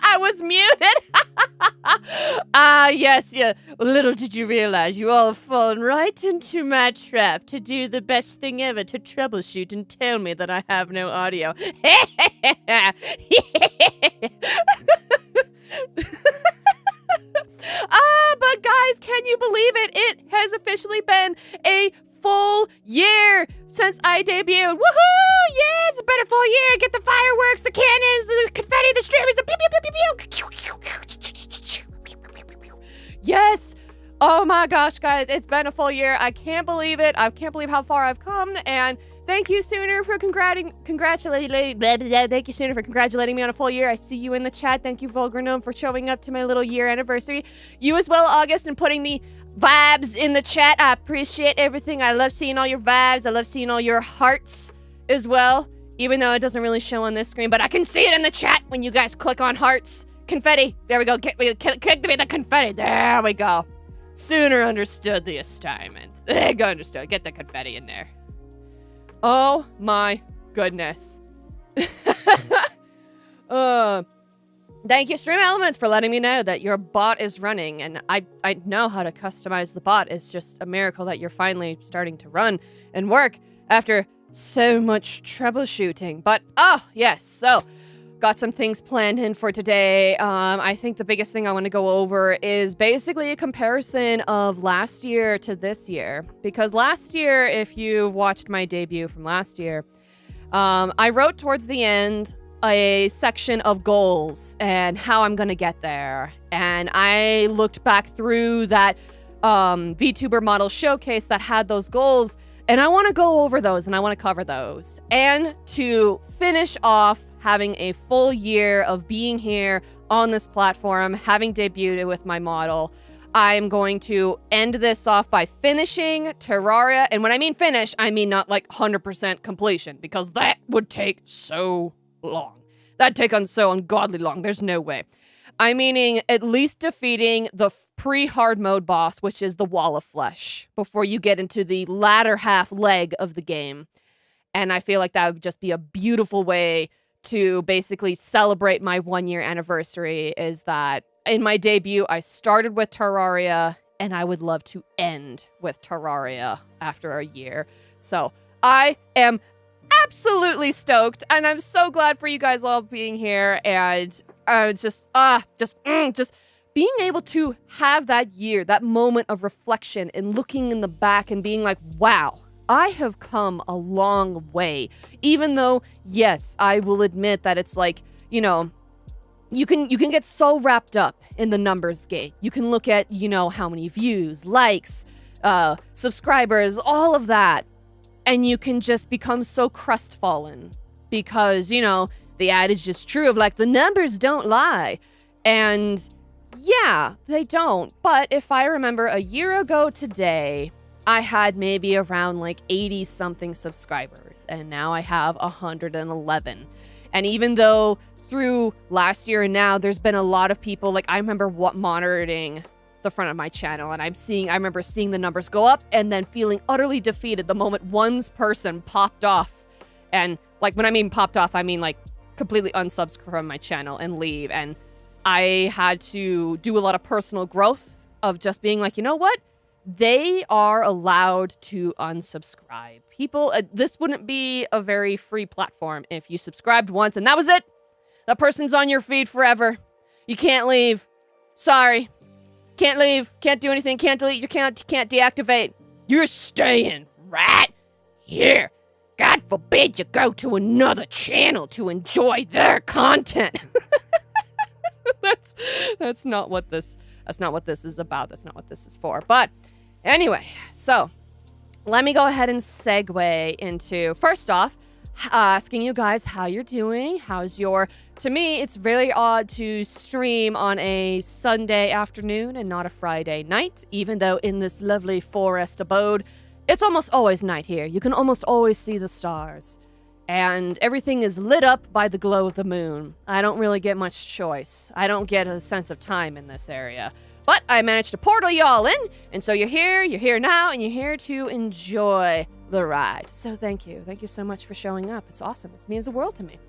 I was muted. Yes, yeah. Little did you realize you all have fallen right into my trap to do the best thing ever, to troubleshoot and tell me that I have no audio. But guys, can you believe it? It has officially been a full year since I debuted. Woohoo! Yeah, it's been a full year. Get the fireworks, the cannons, the confetti, the streamers, the pew pew pew pew pew. Yes! Oh my gosh, guys, it's been a full year. I can't believe it. I can't believe how far I've come, and thank you, Sooner, for congratulating me on a full year. I see you in the chat. Thank you, Vulgar Gnome, for showing up to my little year anniversary. You as well, August, and putting the vibes in the chat. I appreciate everything. I love seeing all your vibes. I love seeing all your hearts as well, even though it doesn't really show on this screen, but I can see it in the chat when you guys click on hearts. Confetti. There we go. Click me the confetti. There we go. Sooner understood the assignment. There you go, understood. Get the confetti in there. Oh my goodness. Thank you, Stream Elements, for letting me know that your bot is running, and I know how to customize the bot. It's just a miracle that you're finally starting to run and work after so much troubleshooting. But, oh, yes, so got some things planned in for today. I think the biggest thing I want to go over is basically a comparison of last year to this year. Because last year, if you've watched my debut from last year, I wrote towards the end a section of goals and how I'm going to get there. And I looked back through that VTuber model showcase that had those goals. And I want to go over those and I want to cover those. And to finish off having a full year of being here on this platform, having debuted with my model, I'm going to end this off by finishing Terraria. And when I mean finish, I mean not like 100% completion, because that would take so long. That'd take on so ungodly long. There's no way. I'm meaning at least defeating the pre-hard mode boss, which is the Wall of Flesh, before you get into the latter half leg of the game. And I feel like that would just be a beautiful way to basically celebrate my 1-year anniversary, is that in my debut, I started with Terraria, and I would love to end with Terraria after a year. So I am absolutely stoked, and I'm so glad for you guys all being here, and just being able to have that year, that moment of reflection and looking in the back and being like, wow, I have come a long way. Even though, yes, I will admit that it's like, you know, you can get so wrapped up in the numbers game. You can look at, you know, how many views, likes, subscribers, all of that. And you can just become so crestfallen because, you know, the adage is true of like, the numbers don't lie. And yeah, they don't. But if I remember a year ago today, I had maybe around like 80 something subscribers, and now I have 111. And even though through last year and now, there's been a lot of people, like I remember monitoring the front of my channel, and I remember seeing the numbers go up and then feeling utterly defeated the moment one person popped off. And like, when I mean popped off, I mean like completely unsubscribe from my channel and leave. And I had to do a lot of personal growth of just being like, you know what? They are allowed to unsubscribe. People, this wouldn't be a very free platform if you subscribed once and that was it. That person's on your feed forever. You can't leave. Sorry. Can't leave. Can't do anything. Can't delete. You can't deactivate. You're staying right here. God forbid you go to another channel to enjoy their content. That's not what this is about. That's not what this is for. But anyway, so let me go ahead and segue into, first off, asking you guys how you're doing. To me, it's really odd to stream on a Sunday afternoon and not a Friday night, even though in this lovely forest abode, it's almost always night here. You can almost always see the stars. And everything is lit up by the glow of the moon. I don't really get much choice. I don't get a sense of time in this area. But I managed to portal y'all in, and so you're here now, and you're here to enjoy the ride. So thank you. Thank you so much for showing up. It's awesome. It means the world to me.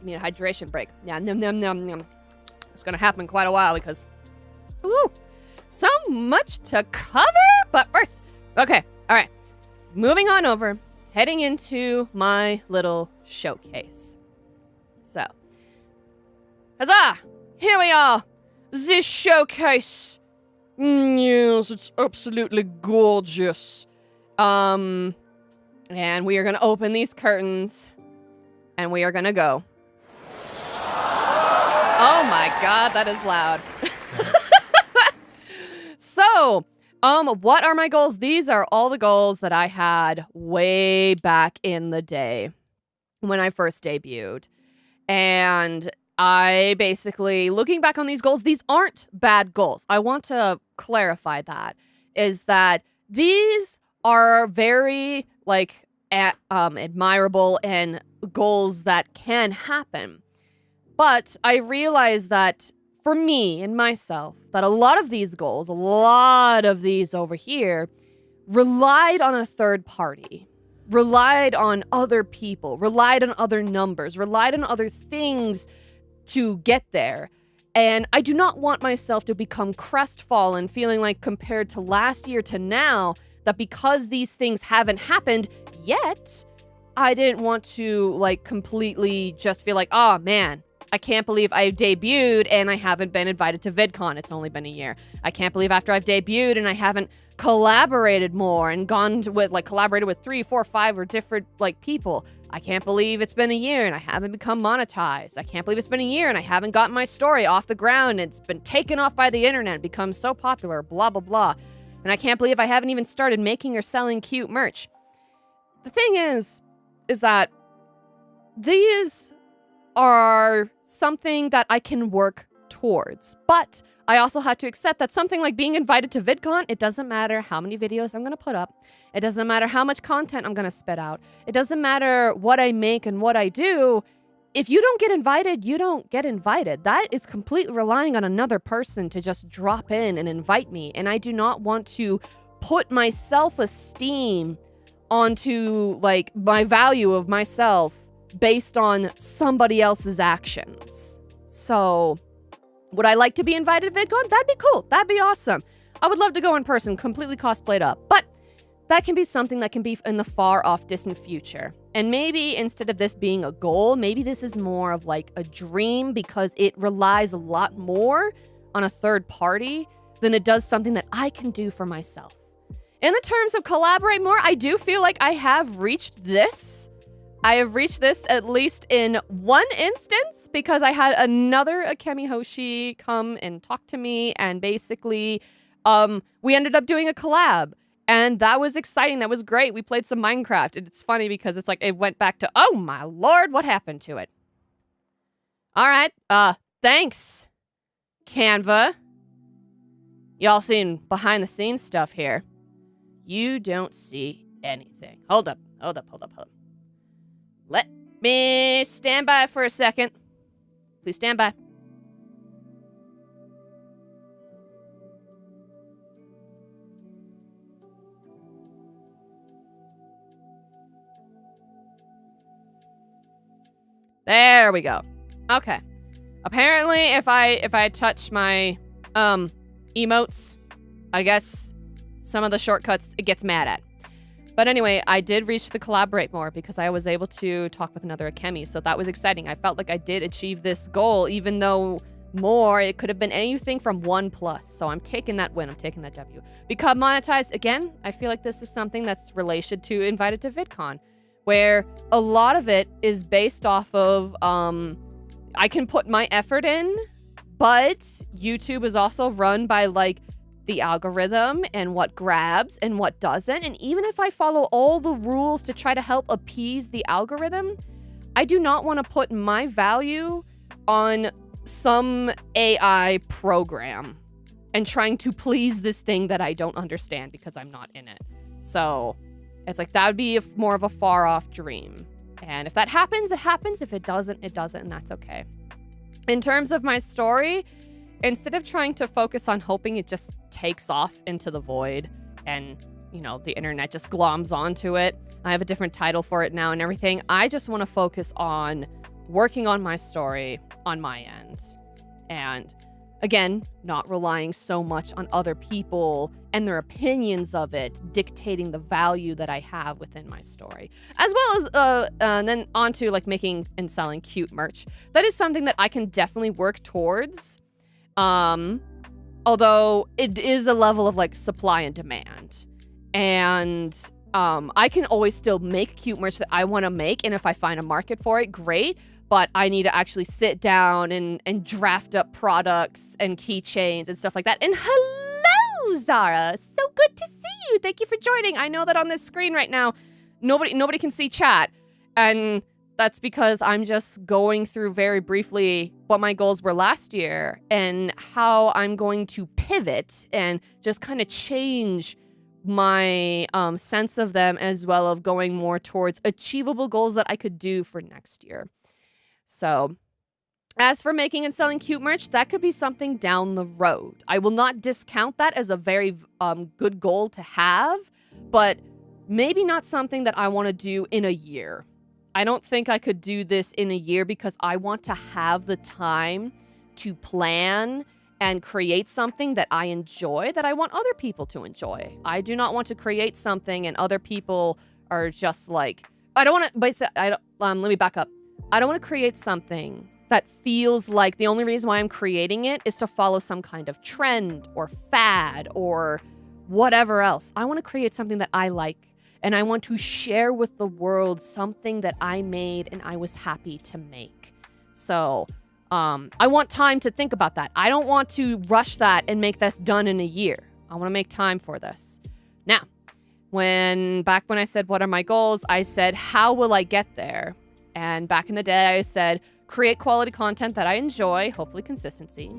I need a hydration break. Yeah, nom. It's gonna happen in quite a while because, woo, so much to cover. But first, okay, all right. Moving on over, heading into my little showcase. So, huzzah! Here we are! This showcase! Yes, it's absolutely gorgeous. And we are gonna open these curtains, and we are gonna go. Oh my god, that is loud. So, what are my goals? These are all the goals that I had way back in the day when I first debuted. And I basically, looking back on these goals, these aren't bad goals. I want to clarify that, is that these are very, like, admirable and goals that can happen. But I realize that for me and myself, that a lot of these goals, a lot of these over here, relied on a third party, relied on other people, relied on other numbers, relied on other things to get there. And I do not want myself to become crestfallen, feeling like compared to last year to now, that because these things haven't happened yet, I didn't want to like completely just feel like, oh man, I can't believe I debuted and I haven't been invited to VidCon. It's only been a year. I can't believe after I've debuted and I haven't collaborated more and collaborated with 3, 4, 5 or different people. I can't believe it's been a year and I haven't become monetized. I can't believe it's been a year and I haven't gotten my story off the ground. It's been taken off by the internet, become so popular, blah, blah, blah. And I can't believe I haven't even started making or selling cute merch. The thing is that these are something that I can work towards. But I also have to accept that something like being invited to VidCon, it doesn't matter how many videos I'm going to put up. It doesn't matter how much content I'm going to spit out. It doesn't matter what I make and what I do. If you don't get invited, you don't get invited. That is completely relying on another person to just drop in and invite me. And I do not want to put my self-esteem onto my value of myself based on somebody else's actions. So, would I like to be invited to VidCon? That'd be cool. That'd be awesome. I would love to go in person, completely cosplayed up. But that can be something that can be in the far off distant future. And maybe instead of this being a goal, maybe this is more of a dream because it relies a lot more on a third party than it does something that I can do for myself. In the terms of collaborate more, I do feel like I have reached this. I have reached this at least in one instance because I had another Akemi Hoshi come and talk to me and basically we ended up doing a collab and that was exciting. That was great. We played some Minecraft and it's funny because it's it went back to, oh my lord, what happened to it? All right. Thanks, Canva. Y'all seen behind the scenes stuff here. You don't see anything. Hold up. Let me stand by for a second. Please stand by. There we go. Okay. Apparently, if I touch my emotes, I guess some of the shortcuts it gets mad at. But anyway, I did reach the collaborate more because I was able to talk with another Akemi, so that was exciting. I felt like I did achieve this goal, even though more, it could have been anything from 1+. So I'm taking that win, I'm taking that W. Become monetized, again, I feel like this is something that's related to invited to VidCon, where a lot of it is based off of, I can put my effort in, but YouTube is also run by the algorithm and what grabs and what doesn't. And even if I follow all the rules to try to help appease the algorithm, I do not want to put my value on some AI program and trying to please this thing that I don't understand because I'm not in it. So it's that would be more of a far off dream. And if that happens, it happens. If it doesn't, it doesn't, and that's okay. In terms of my story, instead of trying to focus on hoping it just takes off into the void and, the internet just gloms onto it, I have a different title for it now and everything. I just want to focus on working on my story on my end. And again, not relying so much on other people and their opinions of it dictating the value that I have within my story. As well as, and then onto making and selling cute merch. That is something that I can definitely work towards. Although it is a level of supply and demand. And I can always still make cute merch that I want to make, and if I find a market for it, great. But I need to actually sit down and draft up products and keychains and stuff like that. And hello, Zara! So good to see you! Thank you for joining. I know that on this screen right now, nobody can see chat. And that's because I'm just going through very briefly what my goals were last year and how I'm going to pivot and just kind of change my sense of them, as well of going more towards achievable goals that I could do for next year. So as for making and selling cute merch, that could be something down the road. I will not discount that as a very good goal to have, but maybe not something that I want to do in a year. I don't think I could do this in a year because I want to have the time to plan and create something that I enjoy, that I want other people to enjoy. I do not want to create something and other people are just I don't want to, let me back up. I don't want to create something that feels like the only reason why I'm creating it is to follow some kind of trend or fad or whatever else. I want to create something that I like, and I want to share with the world something that I made and I was happy to make. So I want time to think about that. I don't want to rush that and make this done in a year. I want to make time for this. Now, back when I said, what are my goals? I said, how will I get there? And back in the day, I said, create quality content that I enjoy, hopefully consistency.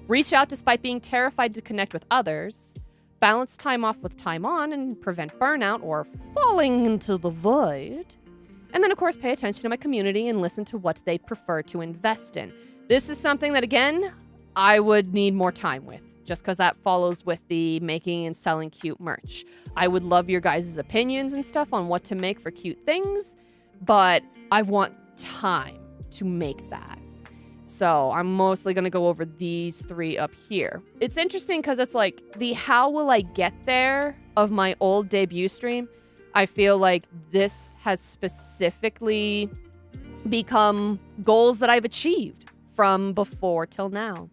Reach out despite being terrified to connect with others. Balance time off with time on and prevent burnout or falling into the void. And then, of course, pay attention to my community and listen to what they prefer to invest in. This is something that, again, I would need more time with, just because that follows with the making and selling cute merch. I would love your guys' opinions and stuff on what to make for cute things, but I want time to make that. So I'm mostly going to go over these 3 up here. It's interesting because it's like the how will I get there of my old debut stream. I feel like this has specifically become goals that I've achieved from before till now.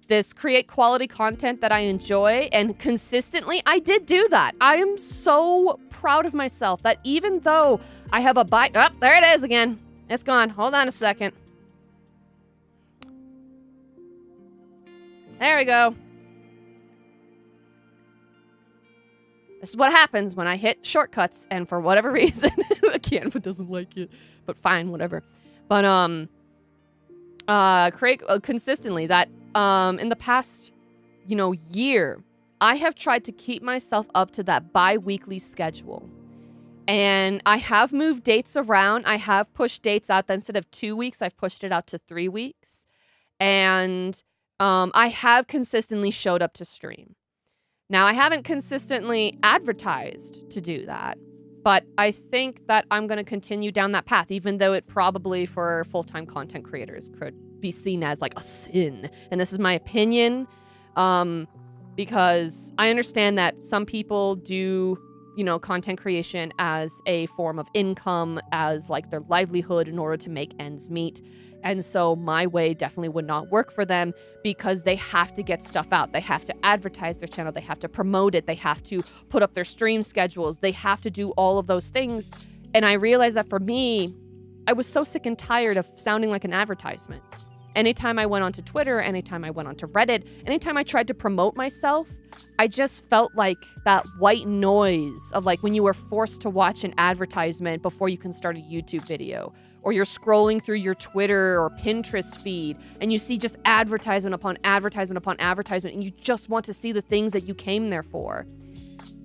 This create quality content that I enjoy, and consistently I did do that. I am so proud of myself that even though I have a bike, oh, there it is again. It's gone. Hold on a second. There we go. This is what happens when I hit shortcuts, and for whatever reason, Canva doesn't like it. But fine, whatever. But create consistently that in the past, year, I have tried to keep myself up to that bi-weekly schedule. And I have moved dates around. I have pushed dates out. That instead of 2 weeks, I've pushed it out to 3 weeks. And I have consistently showed up to stream. Now, I haven't consistently advertised to do that, but I think that I'm going to continue down that path, even though it probably for full-time content creators could be seen as like a sin. And this is my opinion, because I understand that some people do, content creation as a form of income, as like their livelihood in order to make ends meet. And so my way definitely would not work for them because they have to get stuff out. They have to advertise their channel. They have to promote it. They have to put up their stream schedules. They have to do all of those things. And I realized that for me, I was so sick and tired of sounding like an advertisement. Anytime I went onto Twitter, anytime I went onto Reddit, anytime I tried to promote myself, I just felt like that white noise of like when you were forced to watch an advertisement before you can start a YouTube video, or you're scrolling through your Twitter or Pinterest feed and you see just advertisement upon advertisement upon advertisement, and you just want to see the things that you came there for.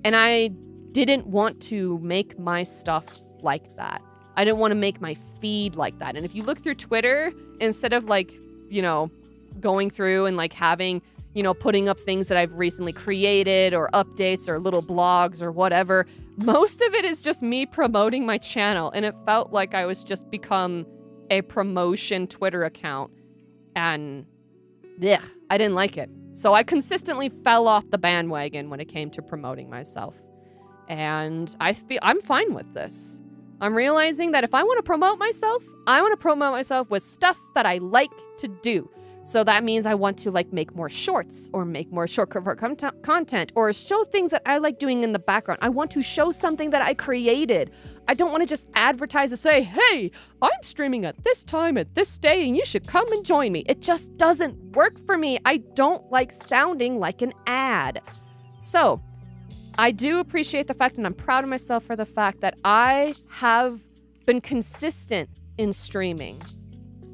And I didn't want to make my stuff like that. I didn't want to make my feed like that. And if you look through Twitter, instead of like, going through and like having, putting up things that I've recently created or updates or little blogs or whatever, most of it is just me promoting my channel. And it felt like I was just become a promotion Twitter account. And I didn't like it. So I consistently fell off the bandwagon when it came to promoting myself. And I'm fine with this. I'm realizing that if I want to promote myself, I want to promote myself with stuff that I like to do. So that means I want to like make more shorts or make more short content or show things that I like doing in the background. I want to show something that I created. I don't want to just advertise to say, hey, I'm streaming at this time at this day and you should come and join me. It just doesn't work for me. I don't like sounding like an ad. So I do appreciate the fact, and I'm proud of myself for the fact that I have been consistent in streaming.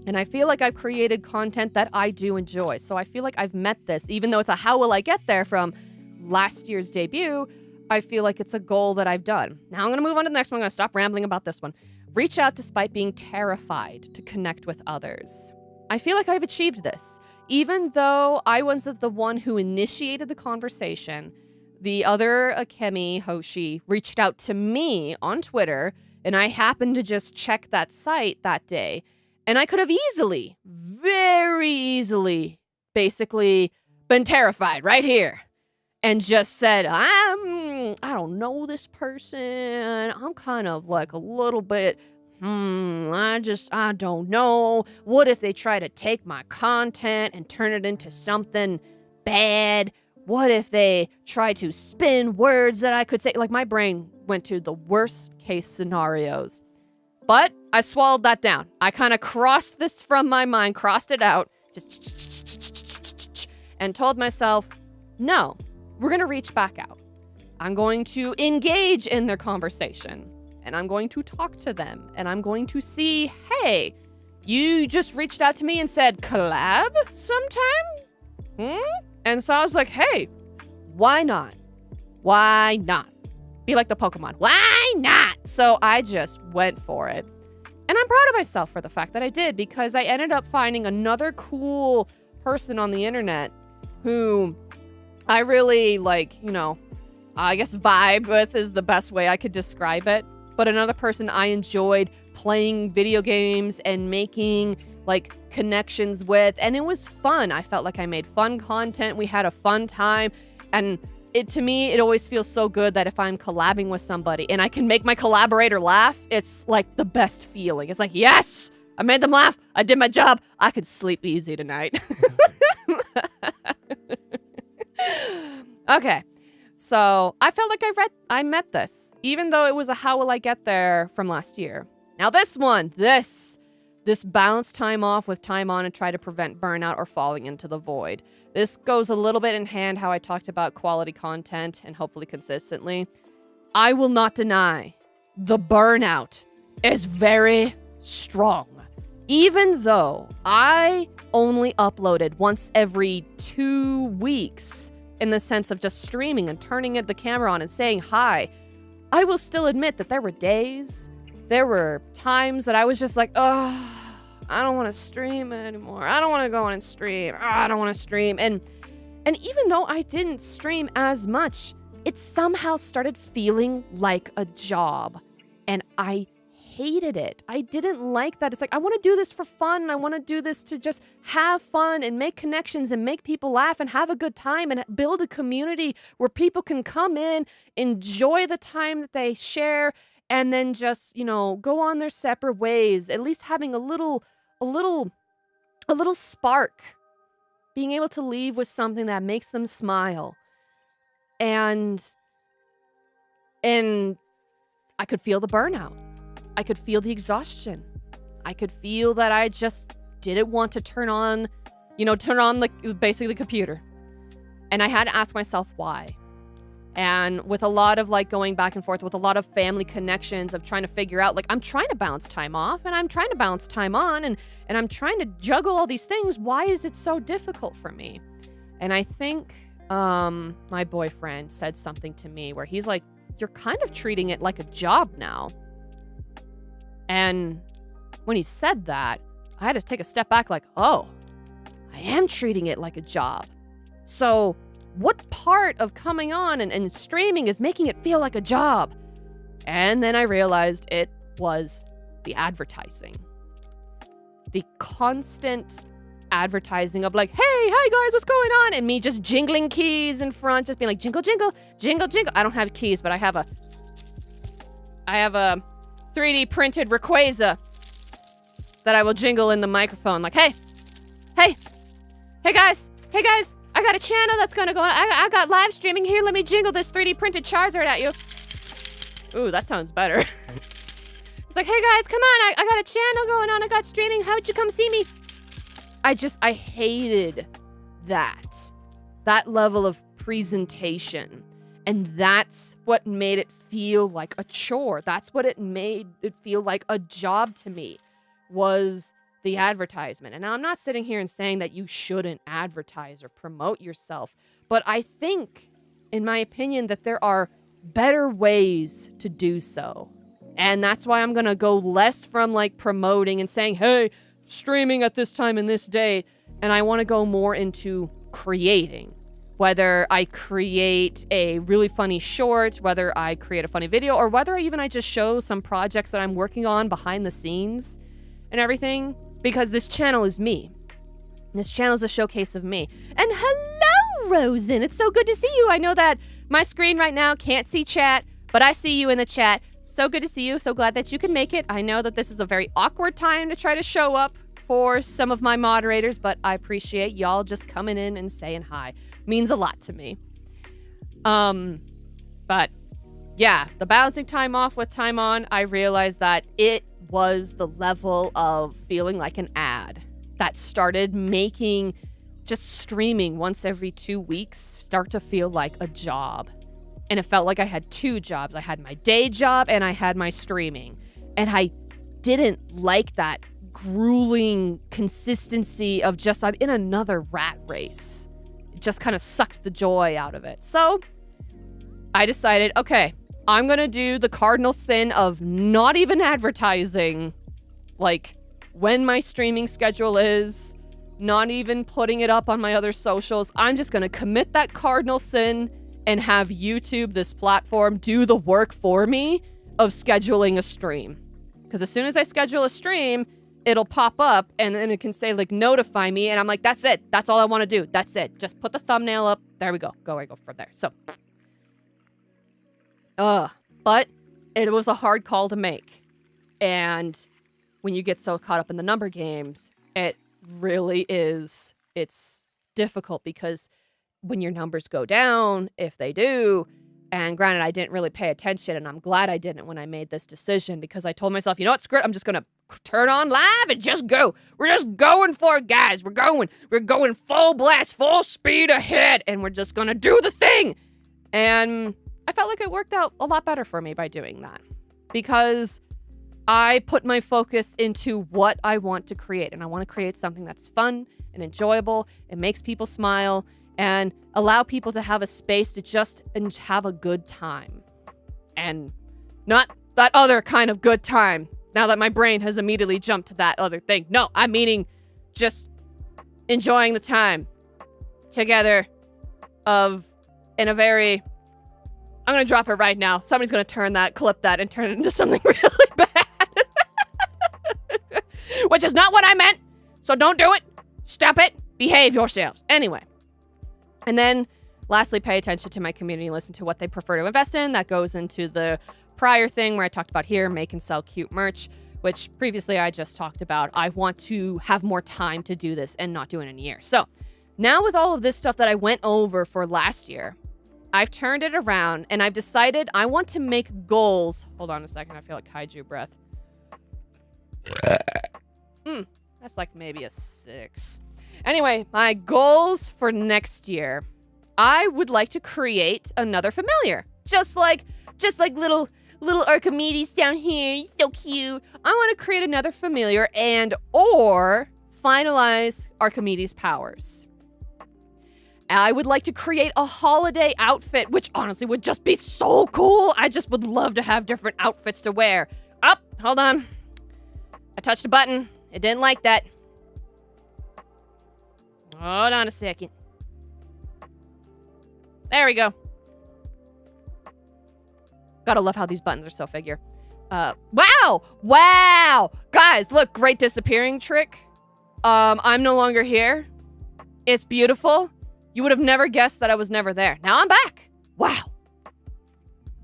And I feel like I've created content that I do enjoy. So I feel like I've met this, even though it's a how will I get there from last year's debut, I feel like it's a goal that I've done. Now I'm going to move on to the next one. I'm going to stop rambling about this one. Reach out despite being terrified to connect with others. I feel like I've achieved this. Even though I wasn't the one who initiated the conversation, the other Akemi Hoshi reached out to me on Twitter, and I happened to just check that site that day. And I could have easily, very easily, basically been terrified right here and just said, I don't know this person. I'm kind of like a little bit, I don't know. What if they try to take my content and turn it into something bad? What if they try to spin words that I could say? Like, my brain went to the worst case scenarios. But I swallowed that down. I kind of crossed this from my mind, crossed it out, just and told myself, no, we're going to reach back out. I'm going to engage in their conversation, and I'm going to talk to them, and I'm going to see, hey, you just reached out to me and said collab sometime? And so I was like, hey, why not? Why not? Be like the Pokemon. Why not? So I just went for it. And I'm proud of myself for the fact that I did, because I ended up finding another cool person on the internet who I really I guess vibe with is the best way I could describe it. But another person I enjoyed playing video games and making connections with, and it was fun. I felt like I made fun content. We had a fun time, and to me, it always feels so good that if I'm collabing with somebody and I can make my collaborator laugh, it's like the best feeling. It's like, yes, I made them laugh. I did my job. I could sleep easy tonight. Okay. So I felt like I met this, even though it was a how will I get there from last year. Now this one, this balance time off with time on and try to prevent burnout or falling into the void. This goes a little bit in hand how I talked about quality content and hopefully consistently. I will not deny the burnout is very strong. Even though I only uploaded once every 2 weeks in the sense of just streaming and turning the camera on and saying hi, I will still admit that there were days, there were times that I was just like, oh, I don't want to stream anymore. I don't want to go on and stream. I don't want to stream. And even though I didn't stream as much, it somehow started feeling like a job. And I hated it. I didn't like that. It's like, I want to do this for fun. I want to do this to just have fun and make connections and make people laugh and have a good time and build a community where people can come in, enjoy the time that they share, and then just, go on their separate ways, at least having a little spark, being able to leave with something that makes them smile. And I could feel the burnout. I could feel the exhaustion. I could feel that I just didn't want to turn on basically the computer. And I had to ask myself why. And with a lot of going back and forth with a lot of family connections of trying to figure out, I'm trying to bounce time off and I'm trying to bounce time on and I'm trying to juggle all these things. Why is it so difficult for me? And I think my boyfriend said something to me where he's like, you're kind of treating it like a job now. And when he said that, I had to take a step back oh, I am treating it like a job. So what part of coming on and streaming is making it feel like a job? And then I realized it was the advertising. The constant advertising of hey, hi guys, what's going on? And me just jingling keys in front, just being like, jingle, jingle, jingle, jingle. I don't have keys, but I have a 3D printed Rayquaza that I will jingle in the microphone. Hey guys, I got a channel that's gonna go on. I got live streaming here. Let me jingle this 3D printed Charizard at you. Ooh, that sounds better. It's like, hey guys, come on. I got a channel going on. I got streaming. How'd you come see me? I hated that level of presentation. And that's what made it feel like a chore. That's what it made it feel like a job to me, was the advertisement. And now I'm not sitting here and saying that you shouldn't advertise or promote yourself, but I think, in my opinion, that there are better ways to do so. And that's why I'm going to go less from promoting and saying, hey, streaming at this time and this date. And I want to go more into creating. Whether I create a really funny short, whether I create a funny video, or whether I just show some projects that I'm working on behind the scenes and everything. Because this channel is me. This channel is a showcase of me. And hello, Rosen. It's so good to see you. I know that my screen right now can't see chat, but I see you in the chat. so good to see you. So glad that you can make it. I know that this is a very awkward time to try to show up for some of my moderators, but I appreciate y'all just coming in and saying hi. Means a lot to me. But yeah, the balancing time off with time on, I realized that it was the level of feeling like an ad that started making just streaming once every 2 weeks start to feel like a job. And it felt like I had 2 jobs. I had my day job and I had my streaming. And I didn't like that grueling consistency of just, I'm in another rat race. It just kind of sucked the joy out of it. So I decided, okay, I'm going to do the cardinal sin of not even advertising, like, when my streaming schedule is, not even putting it up on my other socials. I'm just going to commit that cardinal sin and have YouTube, this platform, do the work for me of scheduling a stream. Because as soon as I schedule a stream, it'll pop up and then it can say, like, notify me. And I'm like, that's it. That's all I want to do. That's it. Just put the thumbnail up. There we go. I go from there. So, but it was a hard call to make. And when you get so caught up in the number games, it really is, it's difficult because when your numbers go down, if they do, and granted, I didn't really pay attention, and I'm glad I didn't when I made this decision, because I told myself, you know what, screw it, I'm just gonna turn on live and just go. We're just going for it, guys. We're going full blast, full speed ahead, and we're just gonna do the thing. And I felt like it worked out a lot better for me by doing that, because I put my focus into what I want to create, and I want to create something that's fun and enjoyable and makes people smile and allow people to have a space to just have a good time. And not that other kind of good time, now that my brain has immediately jumped to that other thing. No, I'm meaning just enjoying the time together in a very... I'm going to drop it right now. Somebody's going to clip that, and turn it into something really bad. Which is not what I meant. So don't do it. Stop it. Behave yourselves. Anyway. And then lastly, pay attention to my community. Listen to what they prefer to invest in. That goes into the prior thing where I talked about here, make and sell cute merch, which previously I just talked about. I want to have more time to do this and not do it in a year. So now with all of this stuff that I went over for last year, I've turned it around and I've decided I want to make goals. Hold on a second. I feel like kaiju breath. That's like maybe a 6. Anyway, my goals for next year. I would like to create another familiar. Just like little Archimedes down here. He's so cute. I want to create another familiar or finalize Archimedes' powers. I would like to create a holiday outfit, which honestly would just be so cool. I just would love to have different outfits to wear. Hold on. I touched a button. It didn't like that. Hold on a second. There we go. Gotta love how these buttons are so figure. Wow! Guys, look, great disappearing trick. I'm no longer here. It's beautiful. You would have never guessed that I was never there. Now I'm back. Wow.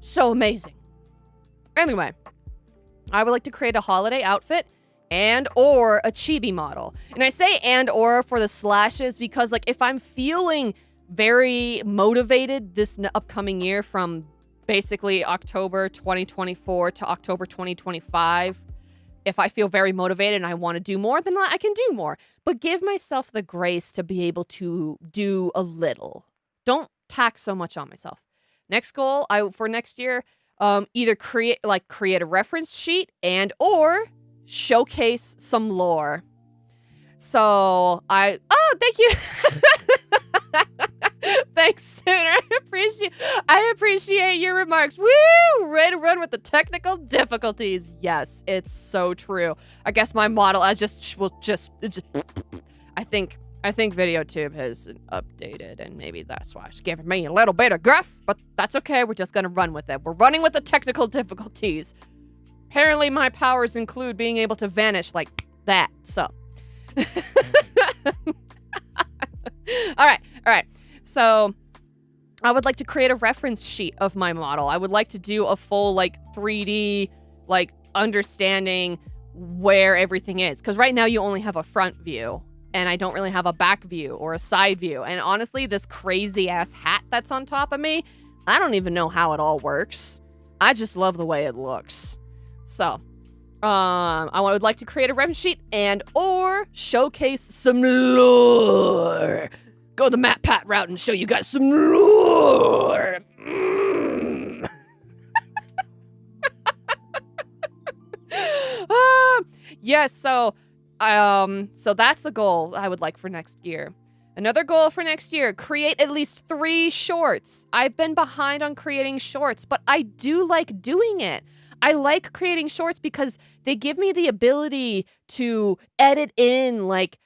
So amazing. Anyway, I would like to create a holiday outfit or a chibi model. And I say or for the slashes because, like, if I'm feeling very motivated this upcoming year from basically October 2024 to October 2025, if I feel very motivated and I want to do more, then I can do more. But give myself the grace to be able to do a little. Don't tax so much on myself. Next goal for next year, either create a reference sheet or showcase some lore. So thank you. Thanks, Sooner. I appreciate your remarks. Woo! Ready to run with the technical difficulties. Yes, it's so true. I guess my model I think VideoTube has updated, and maybe that's why it's giving me a little bit of gruff, but that's okay. We're just gonna run with it. We're running with the technical difficulties. Apparently, my powers include being able to vanish like that, so. All right. So, I would like to create a reference sheet of my model. I would like to do a full, like, 3D, like, understanding where everything is. Because right now you only have a front view, and I don't really have a back view or a side view. And honestly, this crazy-ass hat that's on top of me, I don't even know how it all works. I just love the way it looks. So, I would like to create a reference sheet and or showcase some lore. Go the Matt Pat route and show you guys some lore. Yes, so that's a goal I would like for next year. Another goal for next year, create at least 3 shorts. I've been behind on creating shorts, but I do like doing it. I like creating shorts because they give me the ability to edit in, like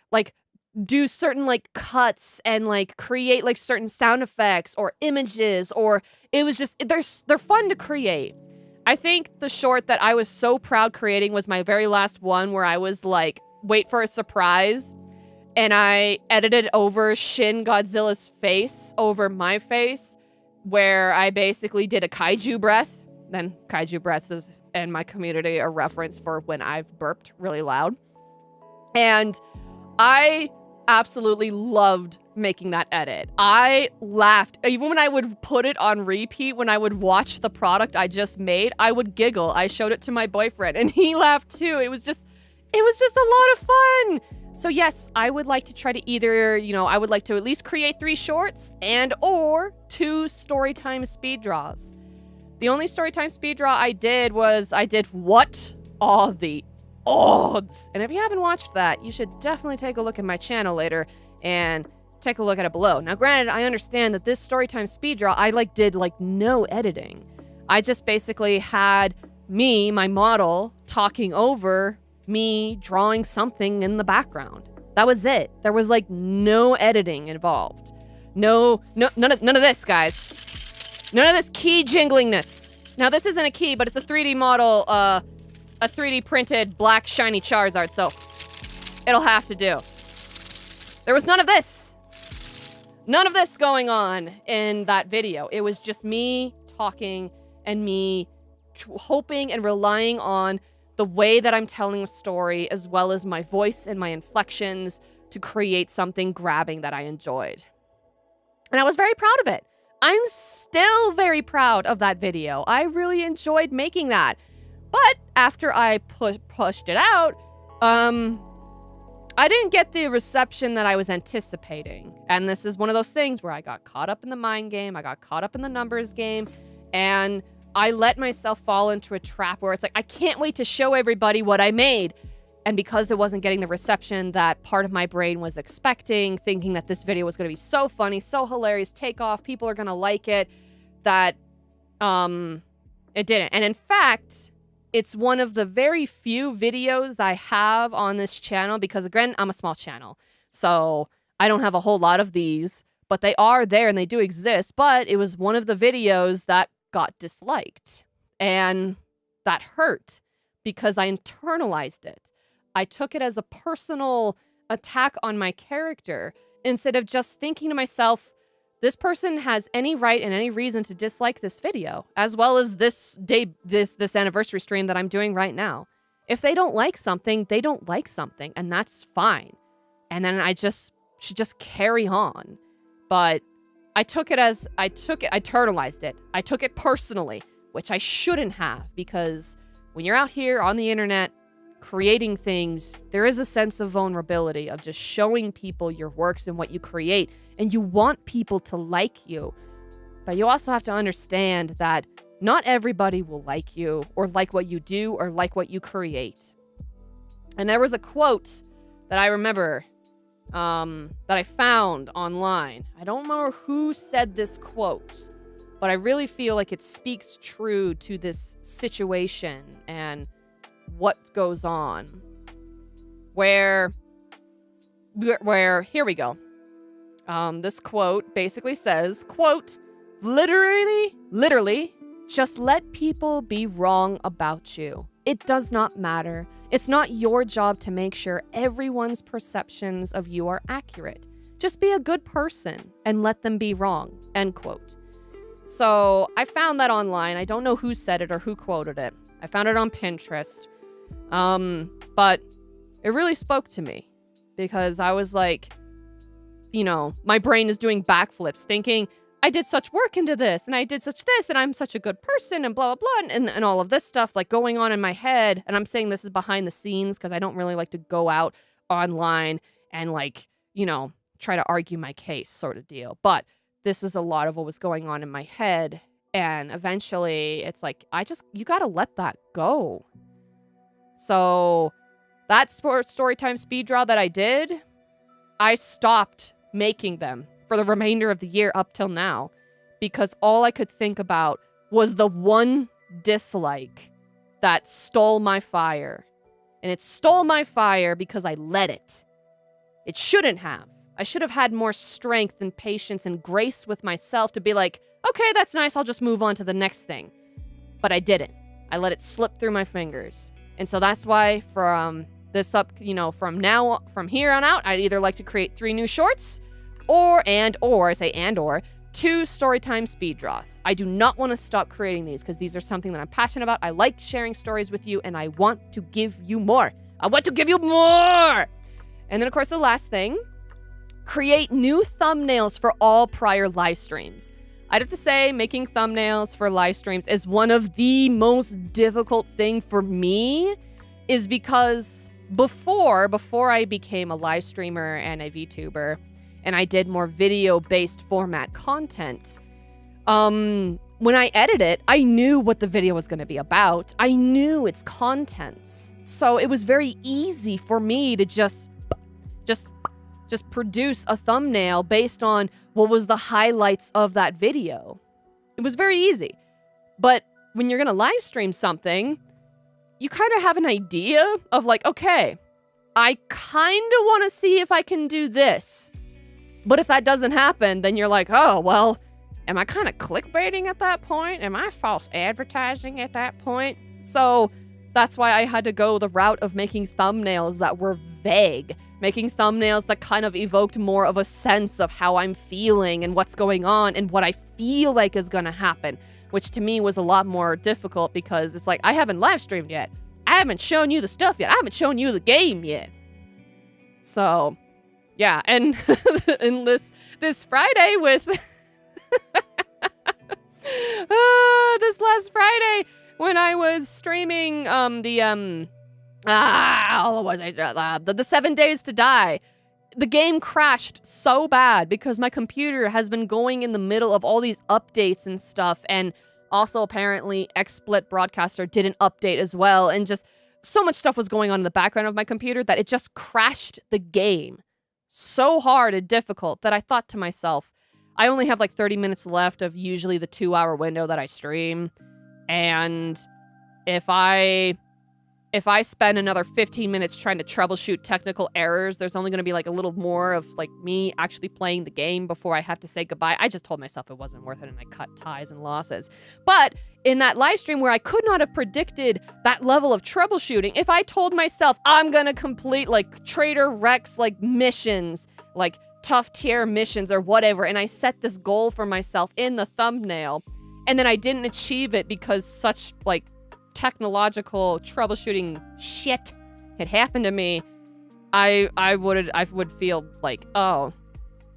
do certain, like, cuts and, like, create, like, certain sound effects or images, or it was just, they're fun to create. I think the short that I was so proud creating was my very last one, where I was like, wait for a surprise, and I edited over Shin Godzilla's face over my face, where I basically did a kaiju breath. Then kaiju breaths is in my community a reference for when I've burped really loud. And I absolutely loved making that edit. I laughed. Even when I would put it on repeat, when I would watch the product I just made, I would giggle. I showed it to my boyfriend and he laughed too. It was just a lot of fun. So yes, I would like to try to either, I would like to at least create 3 shorts and or 2 storytime speed draws. The only storytime speed draw I did was What Are the Odds? And if you haven't watched that, you should definitely take a look at my channel later and take a look at it below. Now, granted, I understand that this storytime speed draw, I did no editing. I just basically had me, my model, talking over me drawing something in the background. That was it. There was no editing involved. None of this, guys. None of this key jinglingness. Now, this isn't a key, but it's a 3D model, a 3D printed black shiny Charizard, so it'll have to do. There was none of this. None of this going on in that video. It was just me talking and me hoping and relying on the way that I'm telling a story, as well as my voice and my inflections, to create something grabbing that I enjoyed. And I was very proud of it. I'm still very proud of that video. I really enjoyed making that. But after I pushed it out, I didn't get the reception that I was anticipating. And this is one of those things where I got caught up in the mind game, I got caught up in the numbers game, and I let myself fall into a trap where it's like, I can't wait to show everybody what I made. And because it wasn't getting the reception that part of my brain was expecting, thinking that this video was going to be so funny, so hilarious, take off, people are going to like it, that it didn't. And in fact, it's one of the very few videos I have on this channel because, again, I'm a small channel. So I don't have a whole lot of these, but they are there and they do exist. But it was one of the videos that got disliked. And that hurt because I internalized it. I took it as a personal attack on my character instead of just thinking to myself, this person has any right and any reason to dislike this video, as well as this anniversary stream that I'm doing right now. If they don't like something, they don't like something, and that's fine. And then I should just carry on. But I internalized it. I took it personally, which I shouldn't have, because when you're out here on the internet creating things, there is a sense of vulnerability of just showing people your works and what you create, and you want people to like you. But you also have to understand that not everybody will like you or like what you do or like what you create. And there was a quote that I remember that I found online. I don't remember who said this quote, but I really feel like it speaks true to this situation and what goes on. Where here we go. This quote basically says, quote, literally, just let people be wrong about you. It does not matter. It's not your job to make sure everyone's perceptions of you are accurate. Just be a good person and let them be wrong, end quote. So I found that online. I don't know who said it or who quoted it. I found it on Pinterest. But it really spoke to me because I was like, you know, my brain is doing backflips thinking I did such work into this and I did such this and I'm such a good person and blah, blah, blah. And all of this stuff like going on in my head. And I'm saying this is behind the scenes because I don't really like to go out online and like, you know, try to argue my case sort of deal. But this is a lot of what was going on in my head. And eventually it's like, you got to let that go. So that storytime speed draw that I did, I stopped making them for the remainder of the year up till now because all I could think about was the one dislike that stole my fire. And it stole my fire because I let it. It shouldn't have. I should have had more strength and patience and grace with myself to be like, okay, that's nice. I'll just move on to the next thing. But I didn't. I let it slip through my fingers. And so that's why from here on out, I'd either like to create 3 new shorts or 2 storytime speed draws. I do not want to stop creating these because these are something that I'm passionate about. I like sharing stories with you and I want to give you more. And then of course the last thing, create new thumbnails for all prior live streams. I'd have to say making thumbnails for live streams is one of the most difficult thing for me is because before I became a live streamer and a VTuber and I did more video-based format content, when I edit it, I knew what the video was going to be about. I knew its contents. So it was very easy for me to just produce a thumbnail based on what was the highlights of that video. It was very easy. But when you're going to live stream something, you kind of have an idea of like, okay, I kind of want to see if I can do this. But if that doesn't happen, then you're like, oh, well, am I kind of clickbaiting at that point? Am I false advertising at that point? So that's why I had to go the route of making thumbnails that were vague, making thumbnails that kind of evoked more of a sense of how I'm feeling and what's going on and what I feel like is going to happen, which to me was a lot more difficult because it's like, I haven't live streamed yet. I haven't shown you the stuff yet. I haven't shown you the game yet. So, yeah. And in this Friday with this last Friday when I was streaming the 7 Days to Die, the game crashed so bad because my computer has been going in the middle of all these updates and stuff, and also apparently XSplit Broadcaster did an update as well, and just so much stuff was going on in the background of my computer that it just crashed the game so hard and difficult that I thought to myself, I only have like 30 minutes left of usually the 2-hour window that I stream, and if I spend another 15 minutes trying to troubleshoot technical errors, there's only going to be like a little more of like me actually playing the game before I have to say goodbye. I just told myself it wasn't worth it and I cut ties and losses. But in that live stream where I could not have predicted that level of troubleshooting, if I told myself I'm going to complete like Trader Rex like missions, like tough tier missions or whatever, and I set this goal for myself in the thumbnail, and then I didn't achieve it because such like technological troubleshooting shit had happened to me, I would feel like, oh,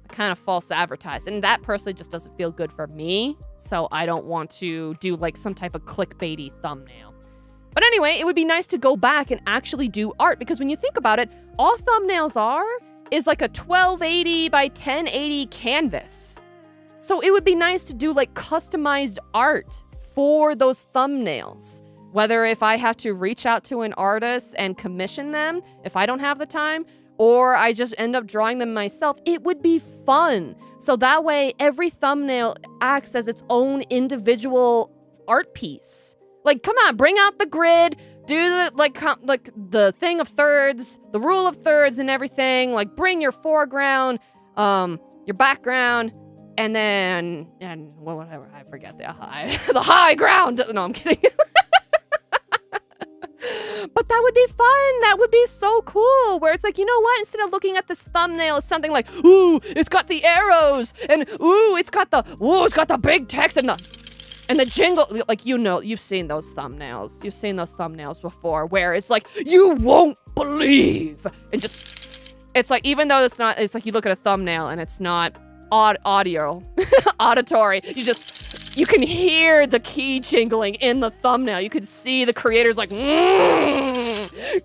I kind of false advertised, and that personally just doesn't feel good for me, so I don't want to do like some type of clickbaity thumbnail. But anyway, it would be nice to go back and actually do art, because when you think about it, all thumbnails is like a 1280 by 1080 canvas. So it would be nice to do like customized art for those thumbnails. Whether if I have to reach out to an artist and commission them, if I don't have the time, or I just end up drawing them myself, it would be fun. So that way, every thumbnail acts as its own individual art piece. Like, come on, bring out the grid, do the, like the thing of thirds, the rule of thirds and everything. Like, bring your foreground, your background, and then, well, whatever, I forget the high ground. No, I'm kidding. But that would be fun. That would be so cool. Where it's like, you know what? Instead of looking at this thumbnail as something like, ooh, it's got the arrows, and ooh, it's got the big text and the jingle. Like, you know, you've seen those thumbnails. You've seen those thumbnails before where it's like, you won't believe. And just, it's like, even though it's like you look at a thumbnail and it's not auditory, you can hear the key jingling in the thumbnail. You can see the creators like,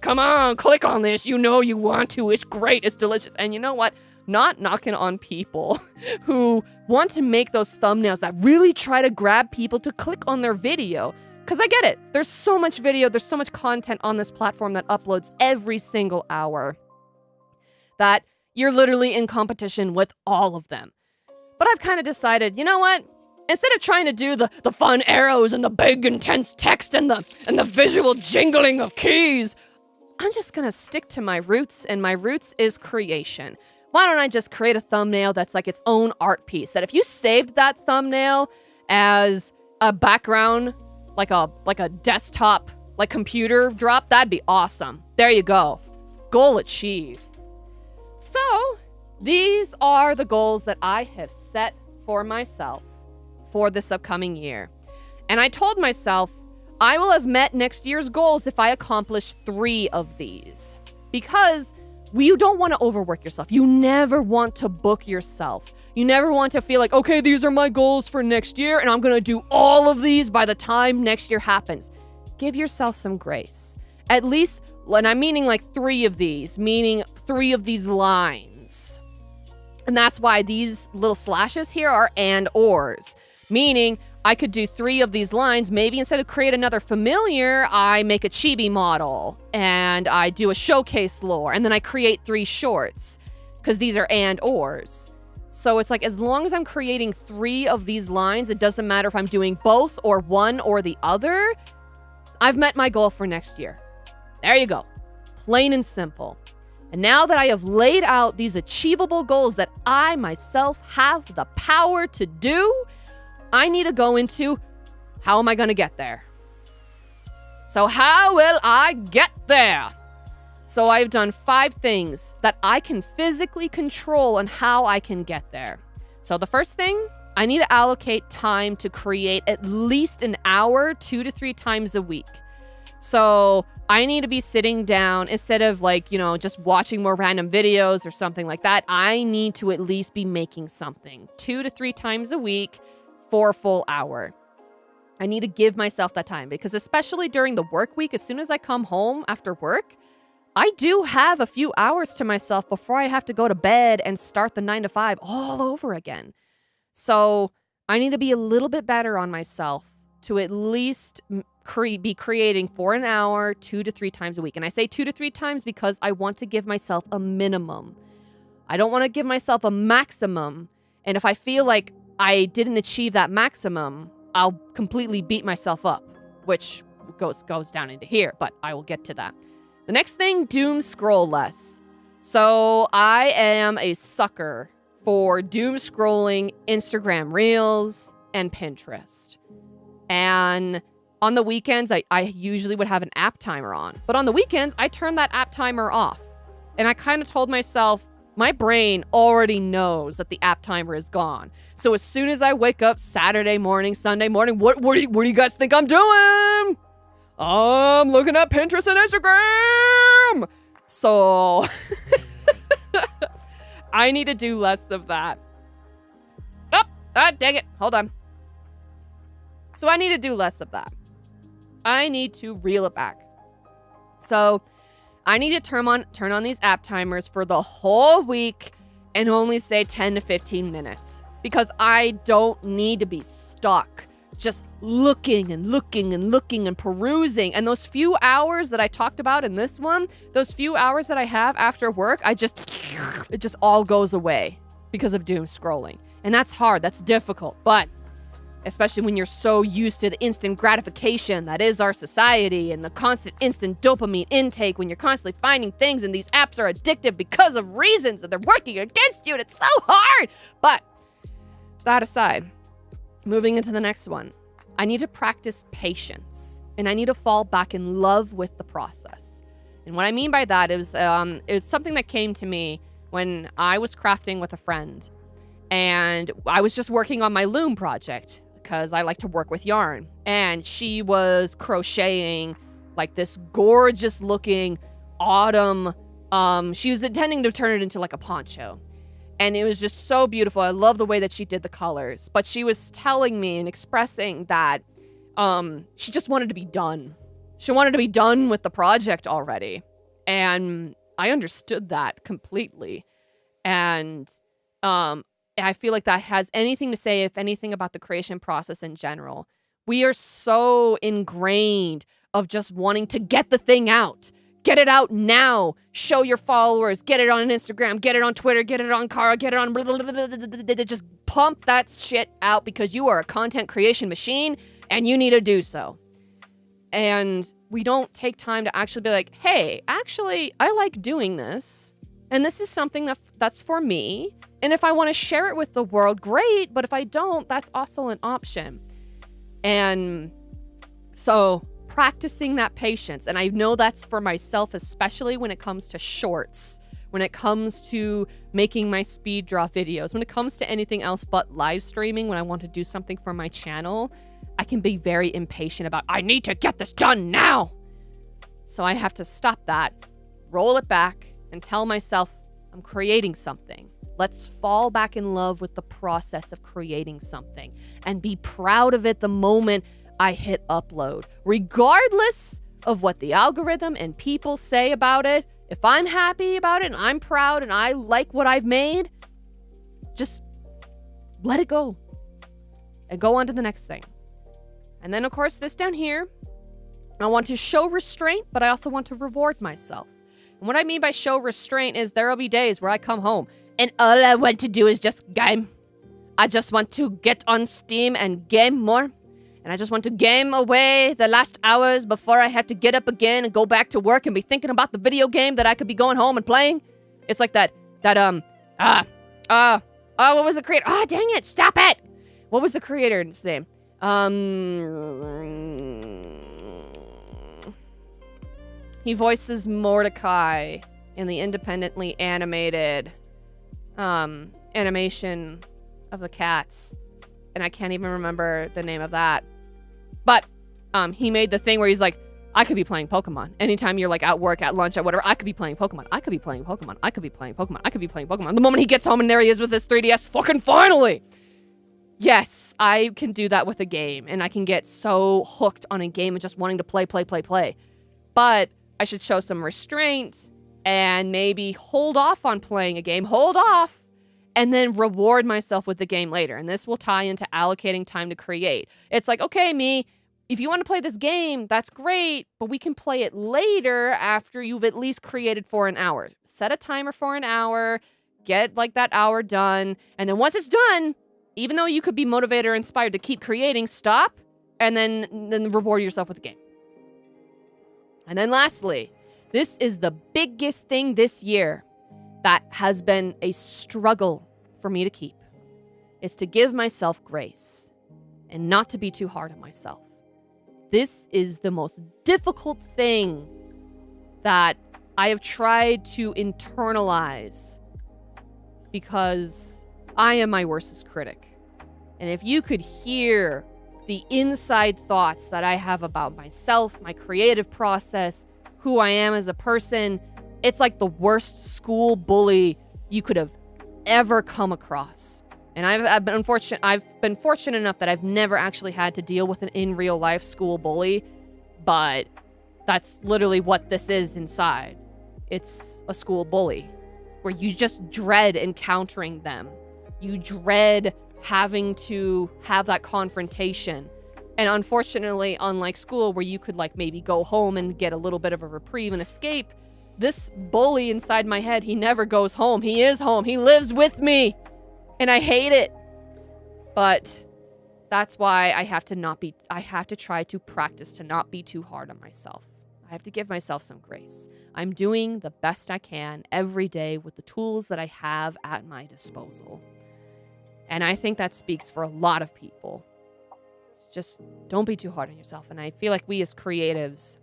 come on, click on this. You know you want to. It's great. It's delicious. And you know what? Not knocking on people who want to make those thumbnails that really try to grab people to click on their video. Because I get it. There's so much video. There's so much content on this platform that uploads every single hour that you're literally in competition with all of them. But I've kind of decided, you know what? Instead of trying to do the fun arrows and the big intense text and the visual jingling of keys, I'm just gonna stick to my roots, and my roots is creation. Why don't I just create a thumbnail that's like its own art piece? That if you saved that thumbnail as a background, like a desktop, like computer drop, that'd be awesome. There you go. Goal achieved. So, these are the goals that I have set for myself for this upcoming year. And I told myself I will have met next year's goals if I accomplish 3 of these. Because you don't want to overwork yourself. You never want to book yourself. You never want to feel like, okay, these are my goals for next year, and I'm going to do all of these by the time next year happens. Give yourself some grace. At least, and I'm meaning like 3 of these, meaning 3 of these lines. And that's why these little slashes here are and ors. Meaning, I could do 3 of these lines. Maybe instead of create another familiar, I make a chibi model. And I do a showcase lore. And then I create 3 shorts. Because these are and ors. So it's like, as long as I'm creating 3 of these lines, it doesn't matter if I'm doing both or one or the other. I've met my goal for next year. There you go. Plain and simple. And now that I have laid out these achievable goals that I myself have the power to do, I need to go into, how am I going to get there? So how will I get there? So I've done 5 things that I can physically control on how I can get there. So the first thing, I need to allocate time to create at least an hour, 2 to 3 times a week. So I need to be sitting down instead of like, you know, just watching more random videos or something like that. I need to at least be making something 2 to 3 times a week for a full hour. I need to give myself that time because especially during the work week, as soon as I come home after work, I do have a few hours to myself before I have to go to bed and start the 9 to 5 all over again. So I need to be a little bit better on myself to at least be creating for an hour, 2 to 3 times a week. And I say 2 to 3 times because I want to give myself a minimum. I don't want to give myself a maximum. And if I feel like I didn't achieve that maximum, I'll completely beat myself up, which goes down into here, but I will get to that. The next thing, doom scroll less. So I am a sucker for doom scrolling Instagram Reels and Pinterest. And on the weekends, I usually would have an app timer on. But on the weekends, I turn that app timer off. And I kind of told myself, my brain already knows that the app timer is gone. So as soon as I wake up Saturday morning, Sunday morning, what do you guys think I'm doing? I'm looking at Pinterest and Instagram. So I need to do less of that. Oh, dang it. Hold on. So I need to do less of that. I need to reel it back. So I need to turn on these app timers for the whole week and only say 10 to 15 minutes because I don't need to be stuck just looking and perusing. And those few hours that I talked about in this one, those few hours that I have after work, it just all goes away because of doom scrolling. And that's hard. That's difficult. But especially when you're so used to the instant gratification that is our society and the constant instant dopamine intake, when you're constantly finding things and these apps are addictive because of reasons that they're working against you and it's so hard. But that aside, moving into the next one, I need to practice patience. and I need to fall back in love with the process. And what I mean by that is it's something that came to me when I was crafting with a friend, and I was just working on my loom project because I like to work with yarn, and she was crocheting like this gorgeous looking autumn. She was intending to turn it into like a poncho, and it was just so beautiful. I love the way that she did the colors, but she was telling me and expressing that she just wanted to be done. She wanted to be done with the project already. And I understood that completely. And I feel like that has anything to say, if anything, about the creation process in general. We are so ingrained of just wanting to get the thing out. Get it out now. Show your followers. Get it on Instagram. Get it on Twitter. Get it on Cara. Get it on... Just pump that shit out because you are a content creation machine and you need to do so. And we don't take time to actually be like, hey, actually, I like doing this. And this is something that's for me. And if I want to share it with the world, great. But if I don't, that's also an option. And so practicing that patience. And I know that's for myself, especially when it comes to shorts, when it comes to making my speed draw videos, when it comes to anything else but live streaming, when I want to do something for my channel, I can be very impatient about, I need to get this done now. So I have to stop that, roll it back, and tell myself I'm creating something. Let's fall back in love with the process of creating something and be proud of it the moment I hit upload, regardless of what the algorithm and people say about it. If I'm happy about it and I'm proud and I like what I've made, just let it go and go on to the next thing. And then, of course, this down here, I want to show restraint, but I also want to reward myself. And what I mean by show restraint is there will be days where I come home and all I want to do is just game. I just want to get on Steam and game more. And I just want to game away the last hours before I have to get up again and go back to work and be thinking about the video game that I could be going home and playing. It's like what was the creator? Ah, dang it, stop it. What was the creator's name? He voices Mordecai in the independently animated animation of the cats. And I can't even remember the name of that. But he made the thing where he's like, I could be playing Pokemon. Anytime you're like at work, at lunch, at whatever, I could be playing Pokemon. I could be playing Pokemon. I could be playing Pokemon. I could be playing Pokemon. The moment he gets home and there he is with his 3DS, fucking finally! Yes, I can do that with a game. And I can get so hooked on a game and just wanting to play. But I should show some restraint and maybe hold off on playing a game. Hold off! And then reward myself with the game later. And this will tie into allocating time to create. It's like, okay, me, if you want to play this game, that's great, but we can play it later after you've at least created for an hour. Set a timer for an hour, get like that hour done, and then once it's done, even though you could be motivated or inspired to keep creating, stop, and then reward yourself with the game. And then lastly, this is the biggest thing this year that has been a struggle for me to keep. It's to give myself grace and not to be too hard on myself. This is the most difficult thing that I have tried to internalize because I am my worstest critic. And if you could hear the inside thoughts that I have about myself, my creative process, who I am as a person, it's like the worst school bully you could have ever come across. And I've been fortunate enough that I've never actually had to deal with an in real life school bully, but that's literally what this is inside. It's a school bully where you just dread encountering them. You dread having to have that confrontation. And unfortunately, unlike school where you could like maybe go home and get a little bit of a reprieve and escape, this bully inside my head, he never goes home. He is home. He lives with me. And I hate it. But that's why I have to try to practice to not be too hard on myself. I have to give myself some grace. I'm doing the best I can every day with the tools that I have at my disposal. And I think that speaks for a lot of people. just don't be too hard on yourself. And I feel like we as creatives,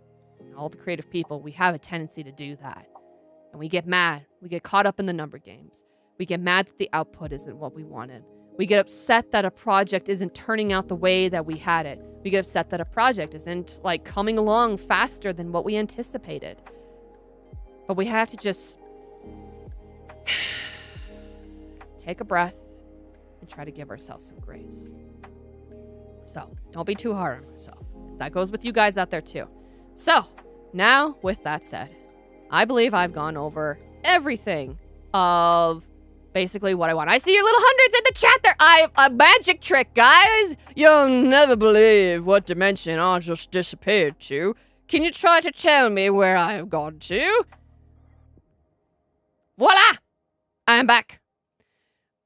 all the creative people, we have a tendency to do that. And we get mad. We get caught up in the number games. We get mad that the output isn't what we wanted. We get upset that a project isn't turning out the way that we had it. We get upset that a project isn't like coming along faster than what we anticipated. But we have to just take a breath and try to give ourselves some grace. So don't be too hard on yourself. That goes with you guys out there too. So now, with that said, I believe I've gone over everything of basically what I want. I see your little hundreds in the chat there. A magic trick, guys. You'll never believe what dimension I just disappeared to. Can you try to tell me where I have gone to? Voila! I am back.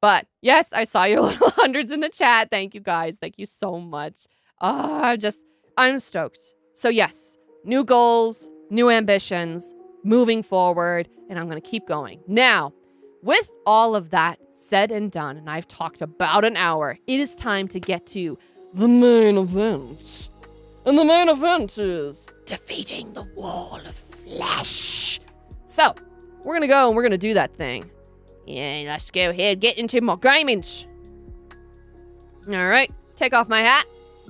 But yes, I saw your little hundreds in the chat. Thank you guys. Thank you so much. I'm stoked. So yes, new goals, new ambitions, moving forward, and I'm going to keep going. Now, with all of that said and done, and I've talked about an hour, it is time to get to the main event. And the main event is defeating the wall of flesh. So, we're going to go and we're going to do that thing. Yeah, let's go ahead, get into my gamings. Alright, take off my hat,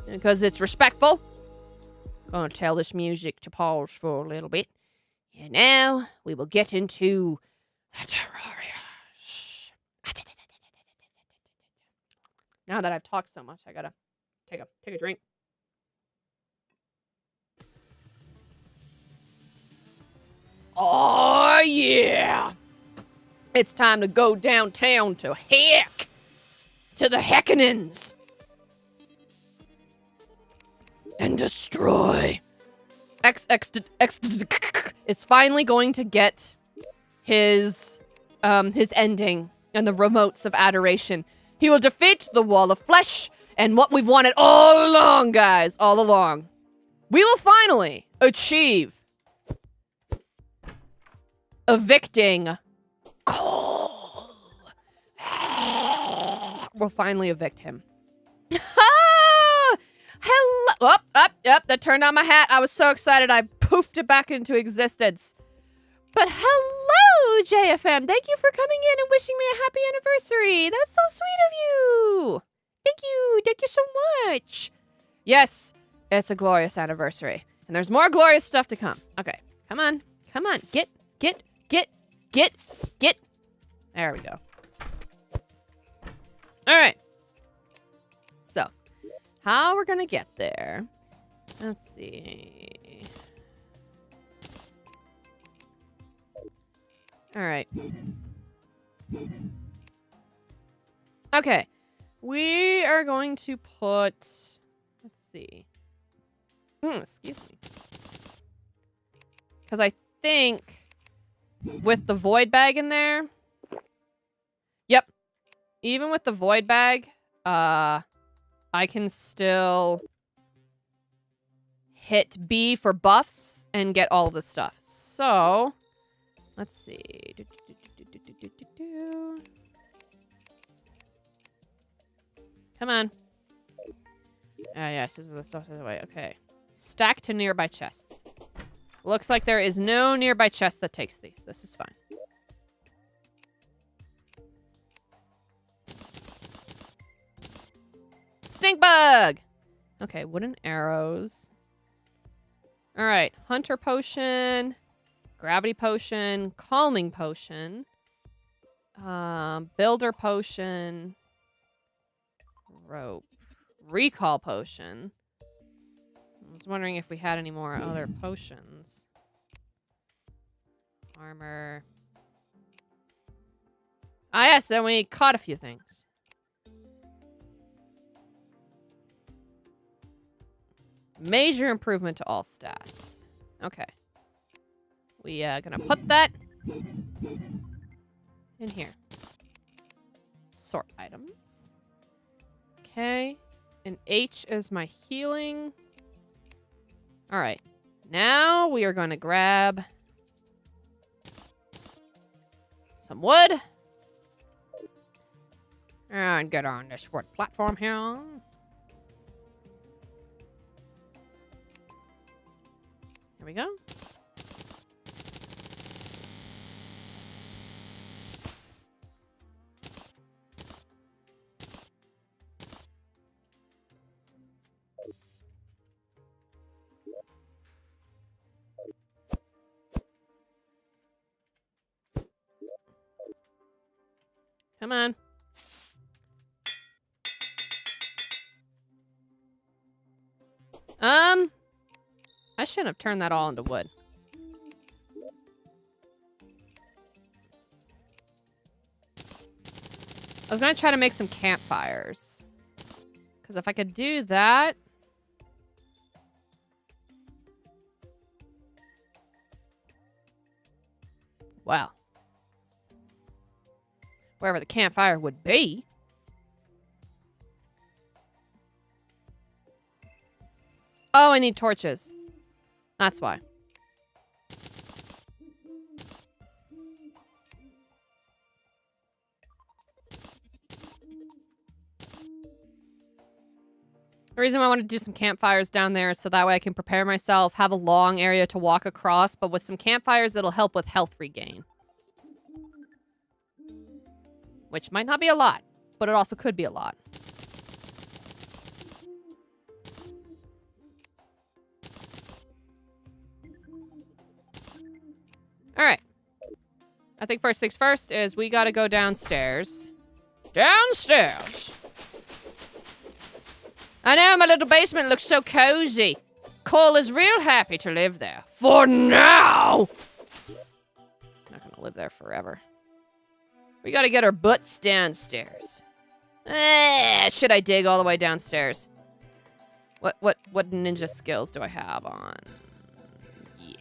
because it's respectful. Gonna tell this music to pause for a little bit. And now, we will get into Terrarias. Now that I've talked so much, I gotta take a drink. Oh, yeah! It's time to go downtown to heck! To the Heckinins! And destroy. X is finally going to get his ending and the remotes of adoration. He will defeat the wall of flesh and what we've wanted all along, guys, all along. We will finally achieve evicting Cole. We'll finally evict him. Hello. Up. That turned on my hat. I was so excited I poofed it back into existence. But hello, JFM. Thank you for coming in and wishing me a happy anniversary. That's so sweet of you. Thank you. Thank you so much. Yes, it's a glorious anniversary. And there's more glorious stuff to come. Okay. Come on. Come on. Get. There we go. All right. So, how we're gonna get there? Let's see. All right. Okay. We are going to put... Let's see. Excuse me. Because I think with the void bag in there... Yep. Even with the void bag, I can still hit B for buffs and get all of this stuff. So, let's see. Come on. Ah, yes, this is the stuff the way. Okay. Stack to nearby chests. Looks like there is no nearby chest that takes these. This is fine. Stink bug! Okay, wooden arrows. Alright, hunter potion, gravity potion, calming potion, builder potion, rope, recall potion. I was wondering if we had any more other potions. Armor. Ah, yes, and we caught a few things. Major improvement to all stats. Okay. We gonna put that in here. Sort items. Okay. And H is my healing. Alright. Now we are gonna grab some wood. And get on this wood platform here. Here we go. Come on. I shouldn't have turned that all into wood. I was gonna try to make some campfires. Because if I could do that... Well. Wherever the campfire would be. Oh, I need torches. That's why. The reason why I want to do some campfires down there is so that way I can prepare myself, have a long area to walk across, but with some campfires, it'll help with health regain. Which might not be a lot, but it also could be a lot. All right. I think first things first is we gotta go downstairs. Downstairs! I know, my little basement looks so cozy. Cole is real happy to live there. For now! He's not gonna live there forever. We gotta get our butts downstairs. Should I dig all the way downstairs? What ninja skills do I have on? Yeah.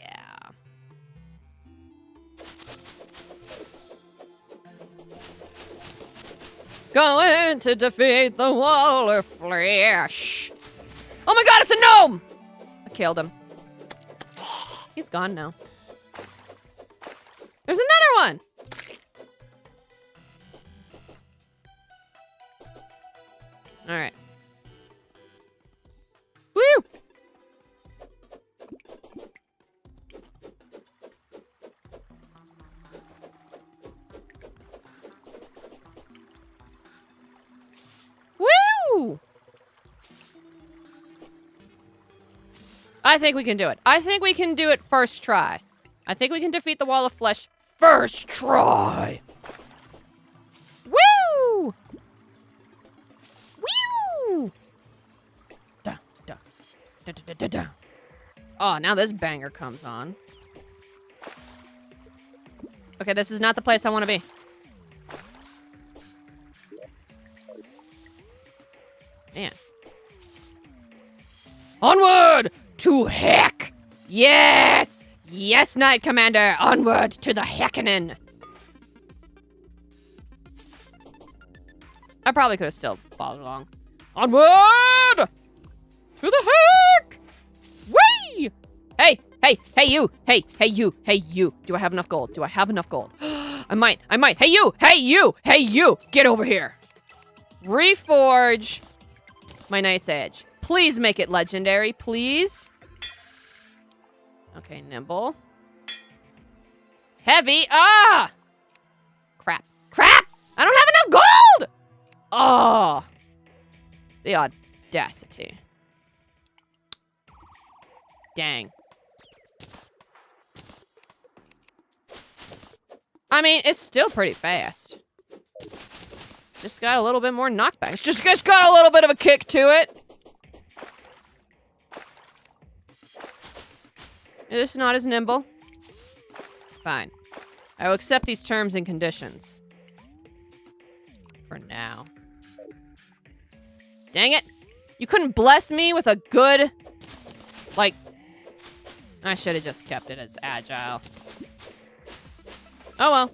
Going to defeat the wall of flesh. Oh my god, it's a gnome! I killed him. He's gone now. There's another one! Alright. Woo! Woo! I think we can do it. I think we can do it first try. I think we can defeat the wall of flesh first try. Woo! Woo! Da, da, da, da, da, da. Oh, now this banger comes on. Okay, this is not the place I want to be. Man. Onward to heck! Yes! Yes, Knight Commander! Onward to the heckin'! I probably could have still followed along. Onward! To the heck! Whee! Hey, hey, hey you! Hey, hey you! Hey you! Do I have enough gold? Do I have enough gold? I might! Hey you! Hey you! Hey you! Get over here! Reforge my Knight's Edge. Please make it legendary, please. Okay, nimble. Heavy. Ah! Crap. Crap! I don't have enough gold! Oh. The audacity. Dang. I mean, it's still pretty fast. Just got a little bit more knockbacks. Just got a little bit of a kick to it. It's not as nimble. Fine. I will accept these terms and conditions. For now. Dang it. You couldn't bless me with a good... Like... I should have just kept it as agile. Oh well.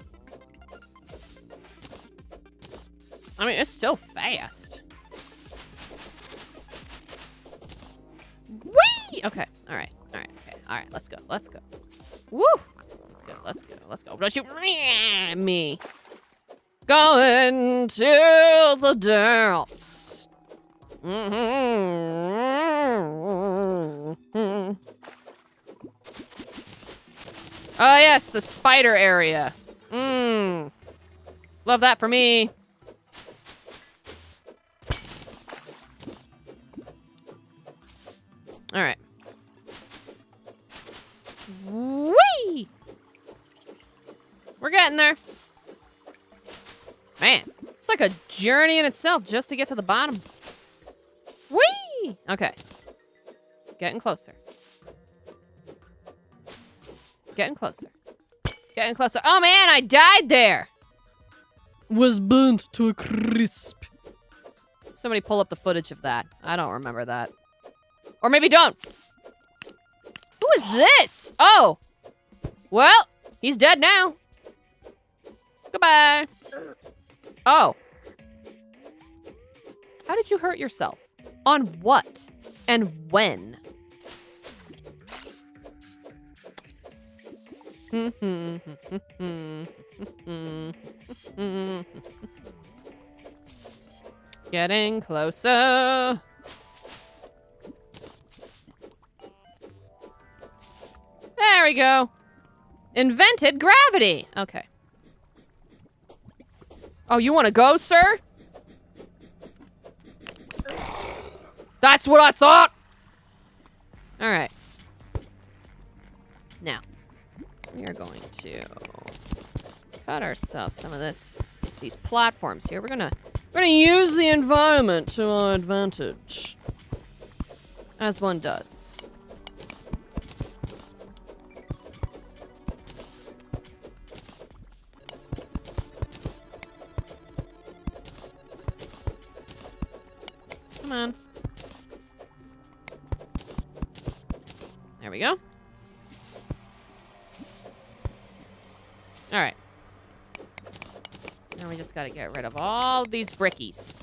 I mean, it's still fast. Whee! Okay, alright, okay, alright, let's go. Woo! Let's go. Don't you me. Going to the depths. Oh, yes, the spider area. Mmm. Love that for me. All right. Whee! We're getting there. Man, it's like a journey in itself just to get to the bottom. Whee! Okay. Getting closer. Getting closer. Getting closer. Oh man, I died there. Was burnt to a crisp. Somebody pull up the footage of that. I don't remember that. Or maybe don't. Who is this? Oh. Well, he's dead now. Goodbye. Oh. How did you hurt yourself? On what? And when? Getting closer. There we go. Invented gravity. Okay. Oh, you want to go, sir? That's what I thought. All right. Now, we are going to cut ourselves some of these platforms here. We're gonna use the environment to our advantage, as one does. Come on. There we go. All right. Now we just gotta get rid of all these brickies.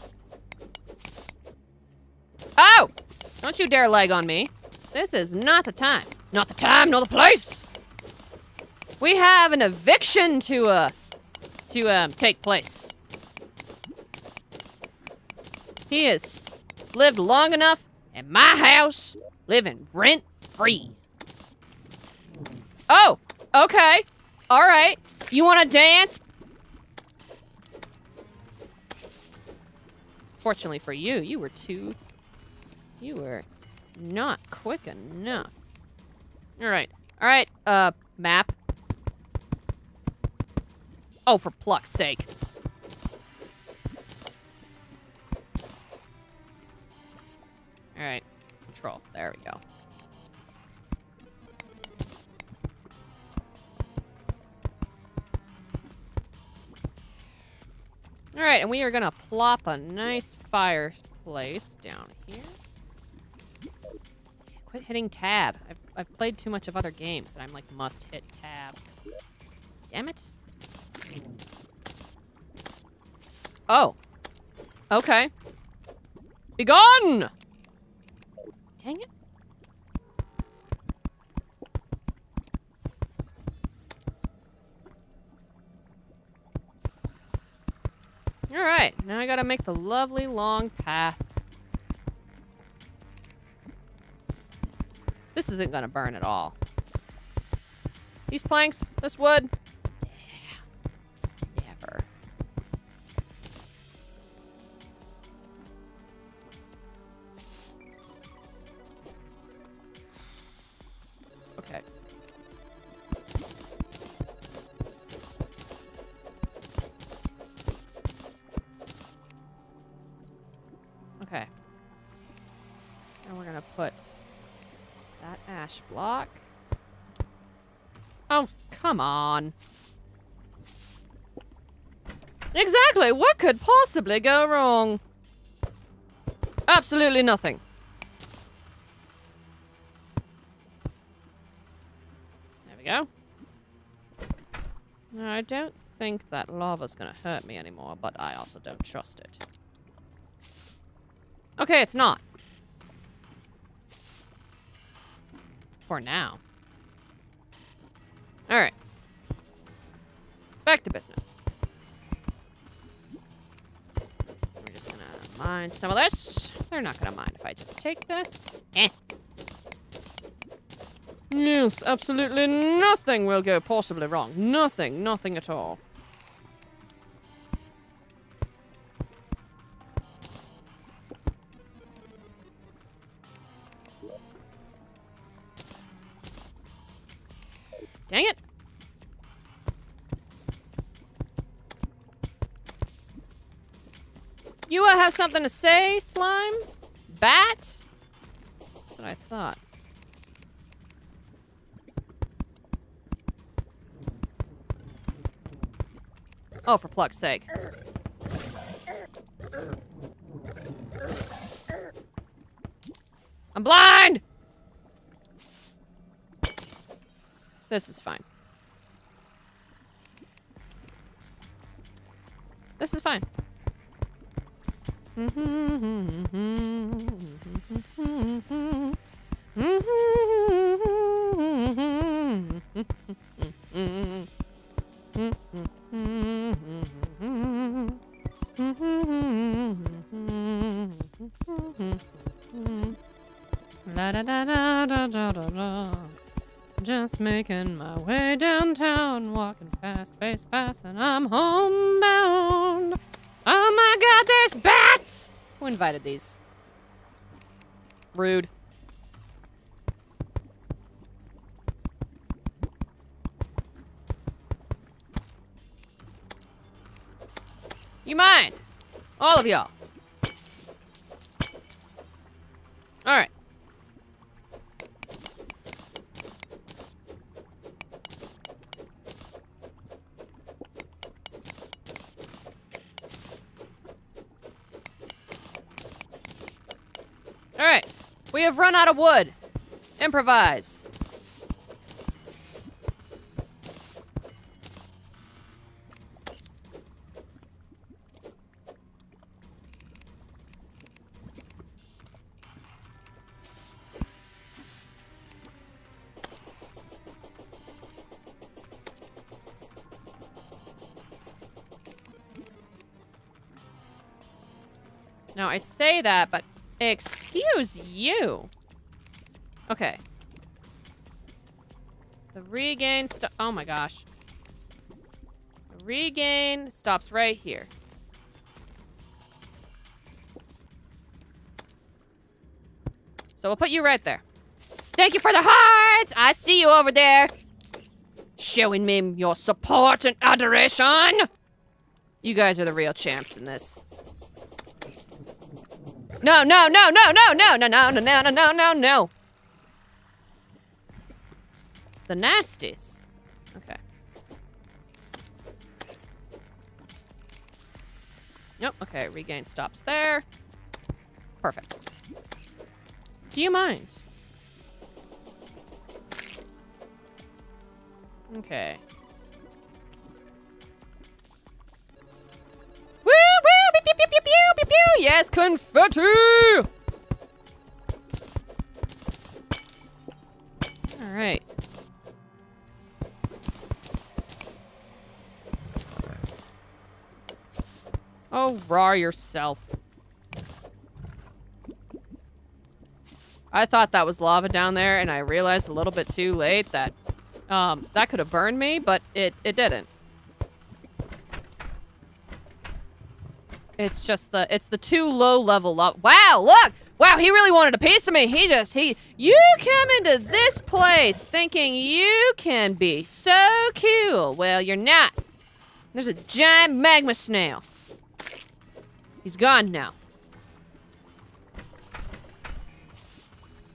Oh! Don't you dare leg on me. This is not the time. Not the time, nor the place. We have an eviction to take place. He has lived long enough in my house, living rent-free. Oh, okay. All right. You want to dance? Fortunately for you, you were not quick enough. All right. All right, map. Oh, for pluck's sake. All right, control. There we go. All right, and we are gonna plop a nice fireplace down here. Quit hitting tab. I've played too much of other games that I'm like must hit tab. Damn it. Oh. Okay. Be gone! Dang it. Alright, now I gotta make the lovely long path. This isn't gonna burn at all. These planks, this wood. Yeah. Never. Okay. Okay. And we're gonna put that ash block. Oh, come on. Exactly. What could possibly go wrong? Absolutely nothing. There we go. Now, I don't think that lava's gonna hurt me anymore, but I also don't trust it. Okay, it's not. For now. Alright. Back to business. We're just gonna mine some of this. They're not gonna mind if I just take this. Eh. Yes, absolutely nothing will go possibly wrong. Nothing. Nothing at all. Dang it. You have something to say, slime? Bat? That's what I thought. Oh, for pluck's sake. I'm blind! This is fine. This is fine. La da da da da da da da. Just making my way downtown, walking fast, face past, and I'm homebound. Oh my god, there's bats! Who invited these? Rude. You mind? All of y'all. Alright. Alright. We have run out of wood. Improvise. Now, I say that, but excuse you. Okay. The regain oh my gosh. The regain stops right here. So we'll put you right there. Thank you for the hearts! I see you over there. Showing me your support and adoration. You guys are the real champs in this. No, no, no, no, no, no, no, no, no, no, no, no, no, no. The nasties. Okay. Nope, okay, regain stops there. Perfect. Do you mind? Okay. Woo, woo, pew, pew, pew, pew, pew, pew. Yes, confetti! Alright. Oh, rar yourself. I thought that was lava down there, and I realized a little bit too late that that could have burned me, but it didn't. It's just it's the too low level lava. Wow, look! Wow, he really wanted a piece of me. You come into this place thinking you can be so cool. Well, you're not. There's a giant magma snail. He's gone now.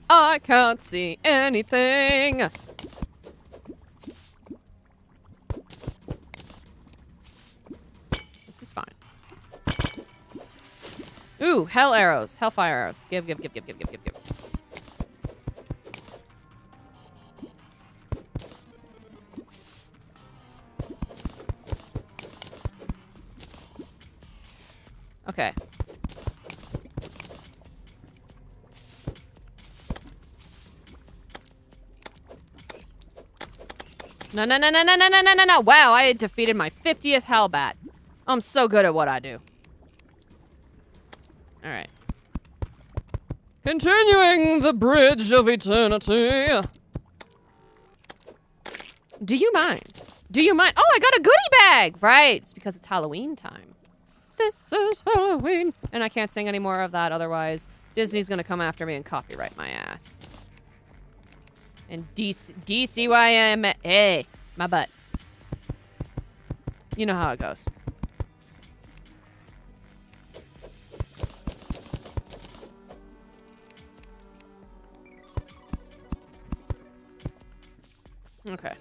I can't see anything. This is fine. Ooh, hell arrows. Hellfire arrows. Give. Okay. No. Wow, I defeated my 50th Hellbat. I'm so good at what I do. Alright. Continuing the bridge of eternity. Do you mind? Do you mind? Oh, I got a goodie bag! Right, it's because it's Halloween time. This is Halloween. And I can't sing any more of that, otherwise Disney's gonna come after me and copyright my ass. And DCYMA, my butt. You know how it goes. Okay.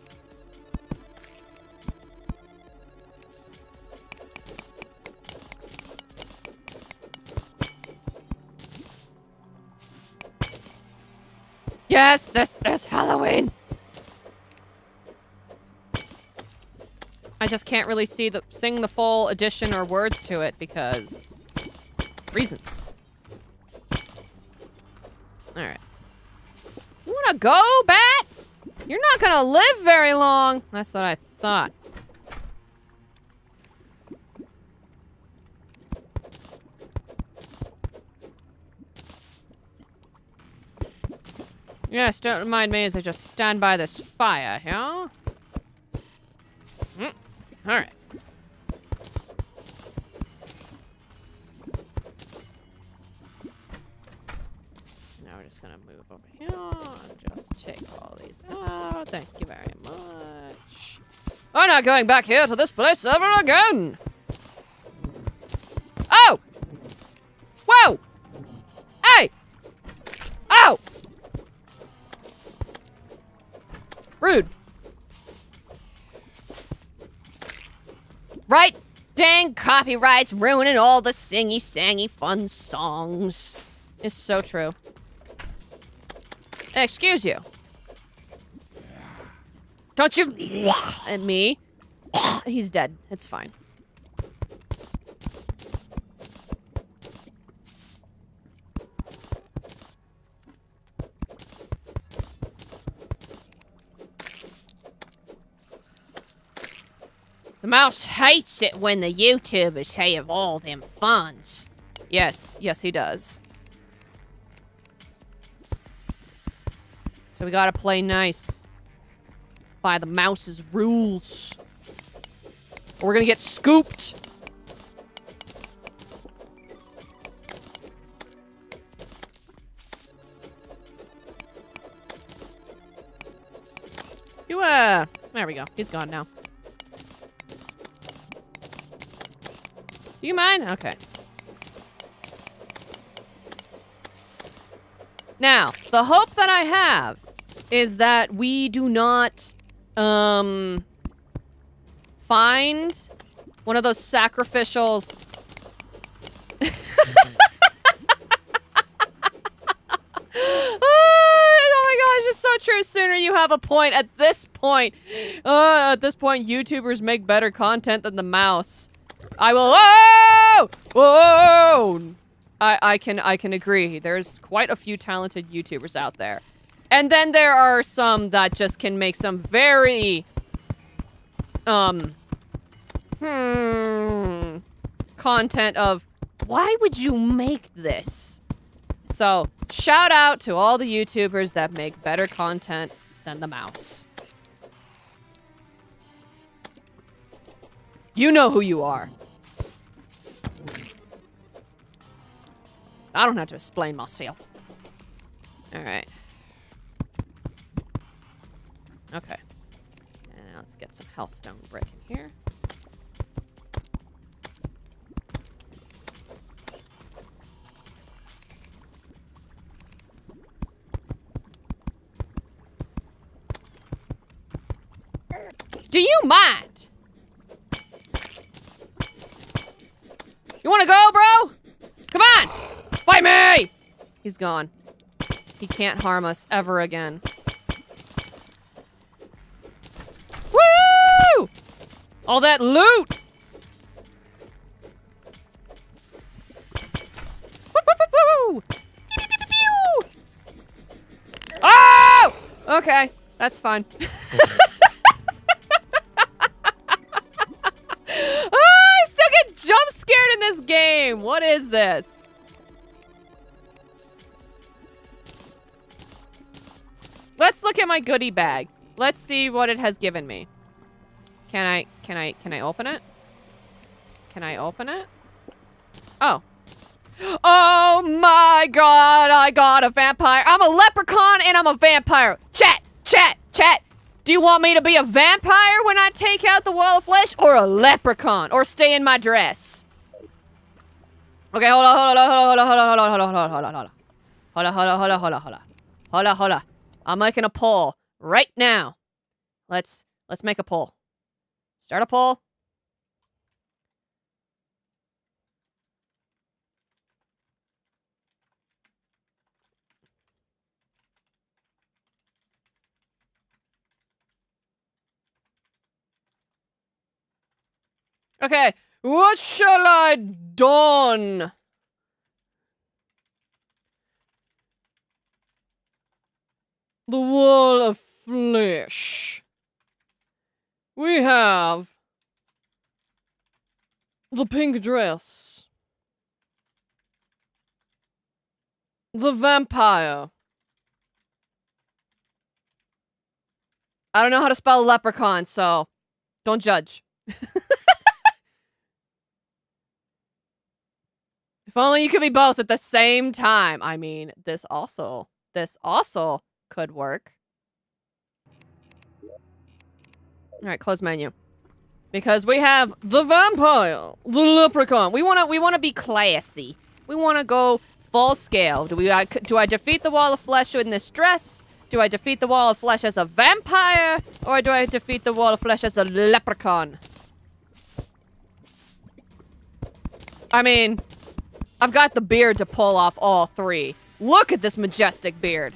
Yes, this is Halloween. I just can't really sing the full edition or words to it because reasons. All right. You wanna go, Bat? You're not gonna live very long. That's what I thought. Yes, don't mind me as I just stand by this fire, yeah? Alright. Now we're just gonna move over here and just take all these out. Thank you very much. I'm not going back here to this place ever again! Oh! Whoa! Hey! Oh! Rude. Right? Dang copyrights ruining all the singy-sangy fun songs. It's so true. Excuse you. Don't you at me. He's dead. It's fine. The mouse hates it when the YouTubers have all them funds. Yes, yes he does. So we gotta play nice. By the mouse's rules. Or we're gonna get scooped. There we go. He's gone now. Do you mind? Okay. Now, the hope that I have is that we do not, find one of those sacrificials. Oh my gosh, it's so true. Sooner you have a point. At this point, YouTubers make better content than the mouse. I will. Whoa! Whoa! I can agree. There's quite a few talented YouTubers out there, and then there are some that just can make some very content of why would you make this? So shout out to all the YouTubers that make better content than the mouse. You know who you are. I don't have to explain myself. Alright. Okay. And now let's get some hellstone brick in here. Do you mind? You wanna go, bro? Come on! Fight me! He's gone. He can't harm us ever again. Woo! All that loot! Woo, woo, woo, woo. Pew, pew, pew, pew. Oh! Okay, that's fine. I still get jump scared in this game. What is this? Let's look at my goodie bag. let's see what it has given me. Can I open it? Can I open it? Oh. Oh my god, I got a vampire. I'm a leprechaun and I'm a vampire. Chat. Do you want me to be a vampire when I take out the wall of flesh, or a leprechaun, or stay in my dress? Okay, hold on. I'm making a poll right now. Let's make a poll. Start a poll. Okay, what shall I don? The wall of flesh. We have the pink dress. The vampire. I don't know how to spell leprechaun, so don't judge. If only you could be both at the same time. I mean, this also could work. All right, close menu. Because we have the vampire, the leprechaun. We want to be classy. We want to go full scale. Do I defeat the wall of flesh in this dress? Do I defeat the wall of flesh as a vampire, or do I defeat the wall of flesh as a leprechaun? I mean, I've got the beard to pull off all three. Look at this majestic beard.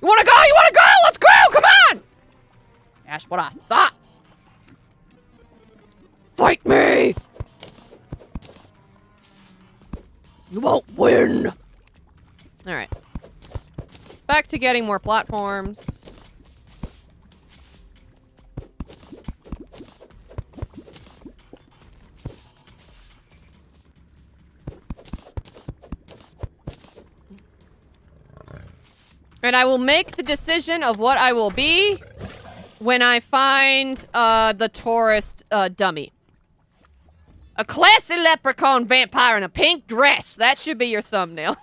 You wanna go? You wanna go? Let's go! Come on! That's what I thought. Fight me! You won't win. Alright. Back to getting more platforms. And I will make the decision of what I will be when I find the tourist dummy. A classy leprechaun vampire in a pink dress. That should be your thumbnail.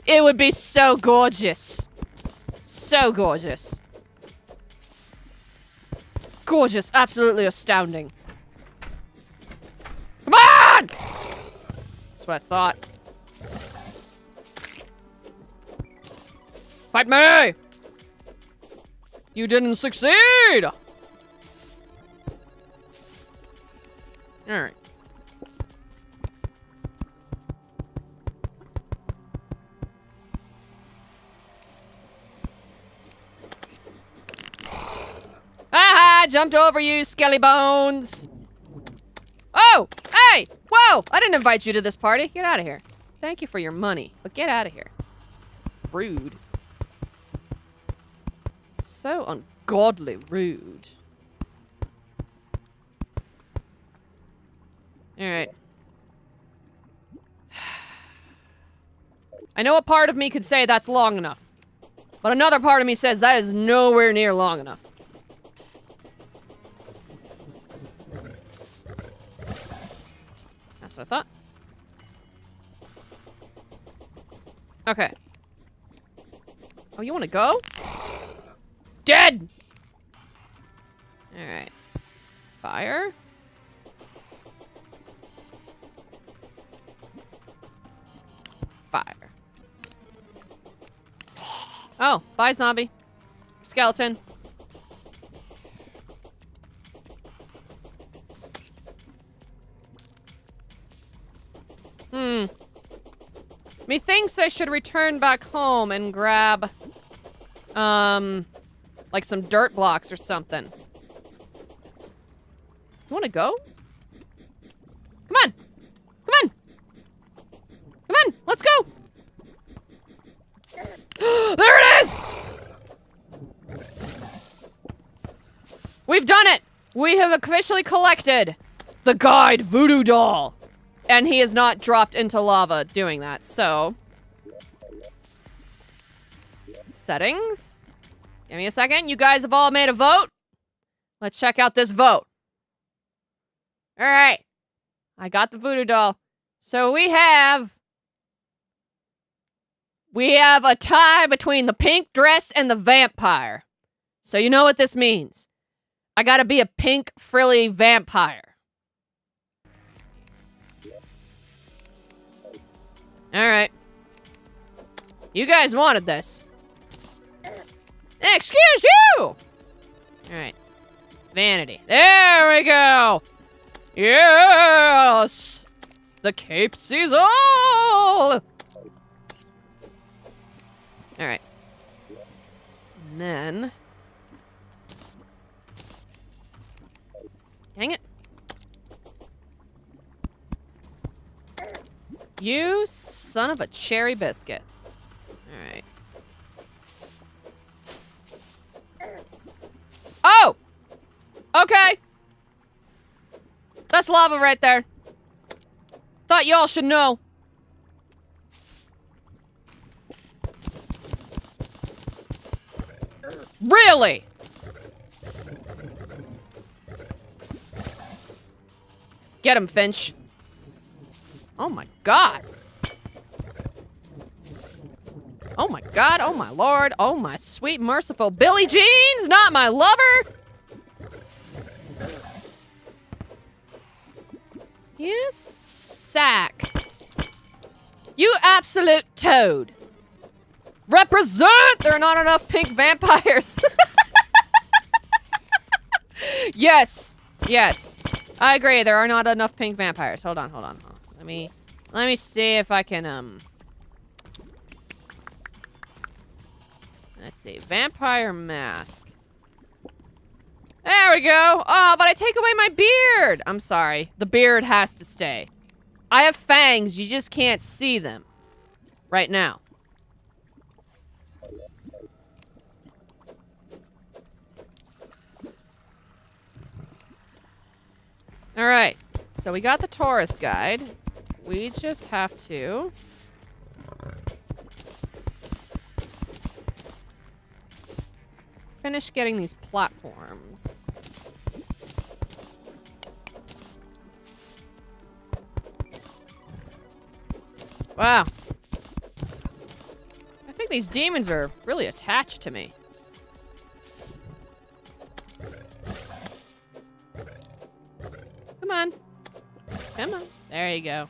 It would be so gorgeous. So gorgeous. Gorgeous. Absolutely astounding. Come on! That's what I thought. Fight me! You didn't succeed! Alright. Aha! Jumped over you, skelly bones! Oh! Hey! Whoa! I didn't invite you to this party. Get out of here. Thank you for your money, but get out of here. Rude. So ungodly rude. Alright. I know a part of me could say that's long enough. But another part of me says that is nowhere near long enough. That's what I thought. Okay. Oh, you want to go? Dead! Alright. Fire. Fire. Oh, bye, zombie. Skeleton. Methinks I should return back home and grab, like some dirt blocks or something. You wanna go? Come on! Come on! Come on! Let's go! There it is! We've done it! We have officially collected the guide voodoo doll. And he is not dropped into lava doing that, so... settings. Give me a second. You guys have all made a vote. Let's check out this vote. All right. I got the voodoo doll. So we have a tie between the pink dress and the vampire. So you know what this means. I gotta be a pink frilly vampire. Alright. You guys wanted this. Excuse you! Alright. Vanity. There we go! Yes! The cape sees all! Alright. And then... Dang it. You son of a cherry biscuit. Alright. Oh! Okay. That's lava right there. Thought y'all should know. Really? Get him, Finch. Oh my god. Oh my god, oh my lord, oh my sweet merciful Billie Jeans, not my lover! You sack. You absolute toad. Represent! There are not enough pink vampires. Yes, yes. I agree, there are not enough pink vampires. Hold on. Let me see if I can, let's see. Vampire mask. There we go. Oh, but I take away my beard. I'm sorry. The beard has to stay. I have fangs. You just can't see them. Right now. Alright. So we got the tourist guide. We just have to... finish getting these platforms. Wow. I think these demons are really attached to me. Come on. Come on. There you go.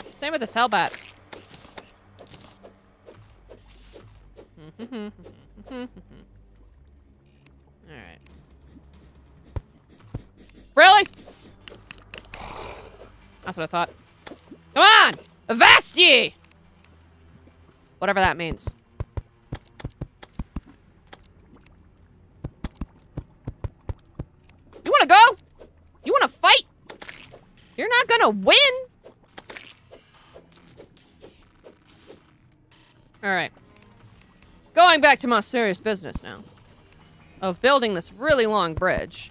Same with this hellbat. Alright. Really? That's what I thought. Come on! Avast ye! Whatever that means. You wanna go? You wanna fight? You're not gonna win! Alright. Going back to my serious business now. Of building this really long bridge.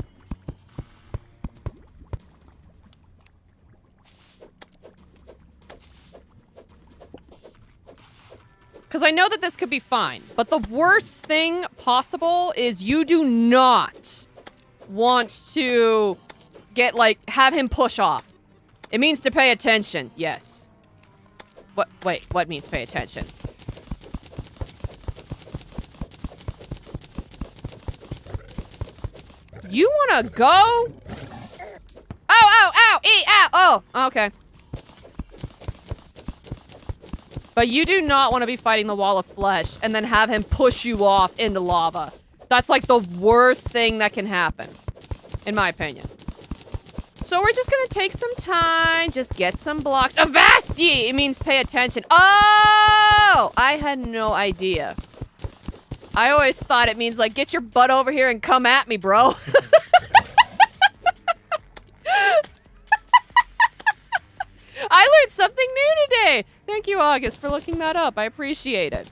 Because I know that this could be fine. But the worst thing possible is you do not want to get, like, have him push off. It means to pay attention. Yes. What? Wait, what means pay attention? You wanna go? Ow, ow! Oh, okay. But you do not want to be fighting the wall of flesh and then have him push you off into lava. That's like the worst thing that can happen, in my opinion. So we're just gonna take some time, just get some blocks. Avast ye! It means pay attention. Oh! I had no idea. I always thought it means, like, get your butt over here and come at me, bro. I learned something new today. Thank you, August, for looking that up. I appreciate it.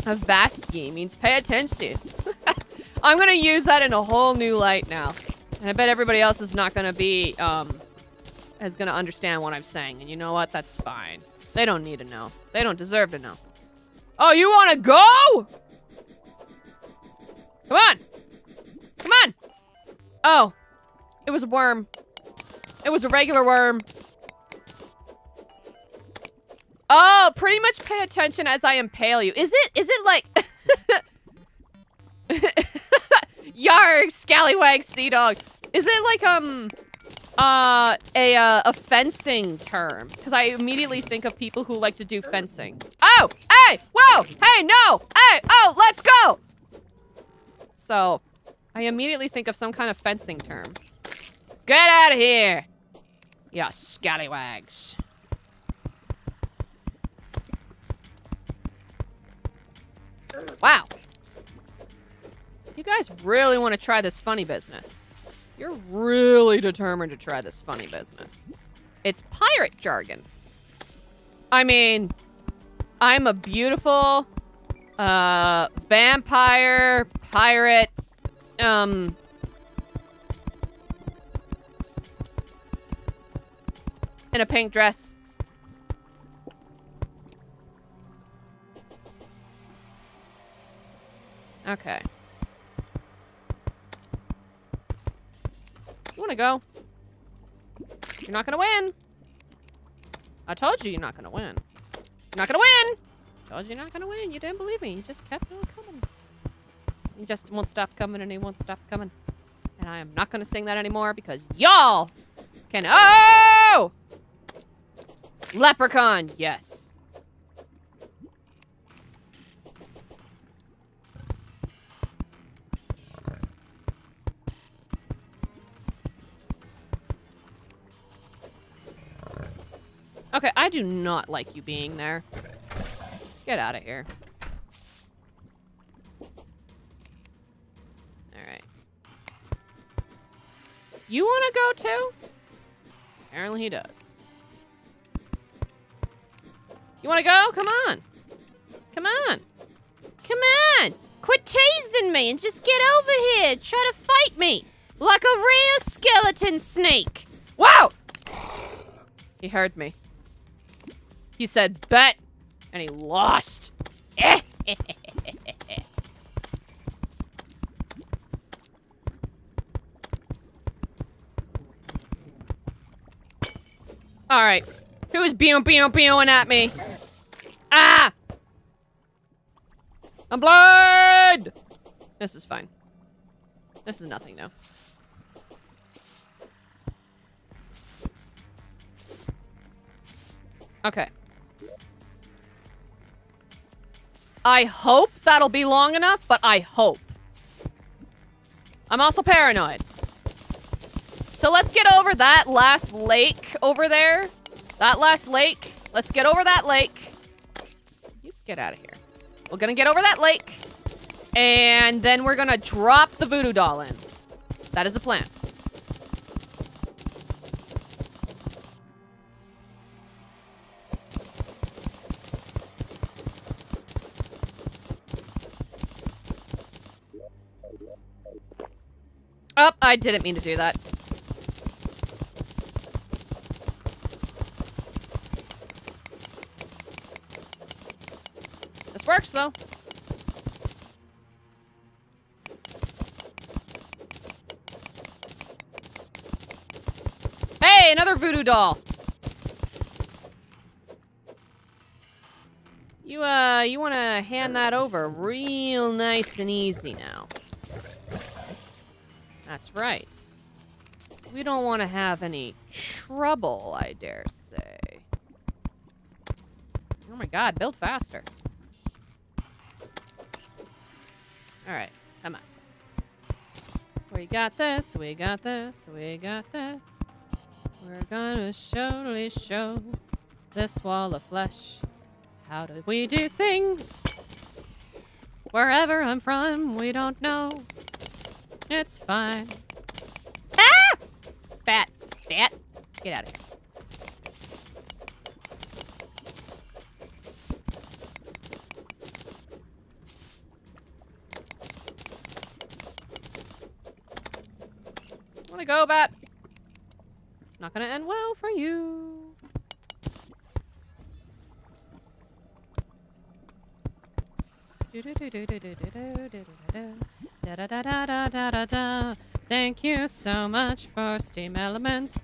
Avast ye means pay attention. I'm gonna use that in a whole new light now. And I bet everybody else is not gonna be, is gonna understand what I'm saying. And you know what? That's fine. They don't need to know. They don't deserve to know. Oh, you want to go? Come on. Come on. Oh, it was a worm. It was a regular worm. Oh, pretty much pay attention as I impale you. Is it like... Yarg, scallywag, sea dog. Is it like, a fencing term? Because I immediately think of people who like to do fencing. Oh, hey, whoa, hey, no, hey, oh, let's go. So, I immediately think of some kind of fencing term. Get out of here, ya scallywags. Wow. You guys really want to try this funny business. You're really determined to try this funny business. It's pirate jargon. I mean, I'm a beautiful, vampire, pirate, in a pink dress. Okay. You wanna go? You're not gonna win. I told you you're not gonna win. You're not gonna win! Told you you're not gonna win. You didn't believe me. You just kept on coming. You just won't stop coming and he won't stop coming. And I am not gonna sing that anymore because y'all can— oh! Leprechaun, yes. Okay, I do not like you being there. Get out of here. Alright. You wanna go too? Apparently he does. You wanna go? Come on. Come on. Come on. Quit teasing me and just get over here. Try to fight me. Like a real skeleton snake. Wow! He heard me. He said, bet, and he lost. All right, who's beoing at me? Ah! I'm blind! This is fine. This is nothing now. Okay. I hope that'll be long enough, but I hope. I'm also paranoid. So let's get over that last lake over there. That last lake. Let's get over that lake. You get out of here. We're gonna get over that lake. And then we're gonna drop the voodoo doll in. That is the plan. Oh, I didn't mean to do that. This works, though. Hey, another voodoo doll. You want to hand that over real nice and easy now. That's right. We don't want to have any trouble, I dare say. Oh my god, build faster. Alright, come on. We got this, we got this, we got this. We're gonna surely show this wall of flesh. How do we do things? Wherever I'm from, we don't know. It's fine. Ah! Bat. Bat. Get out of here. Wanna go, Bat? It's not gonna end well for you. Thank you so much for Steam Elements.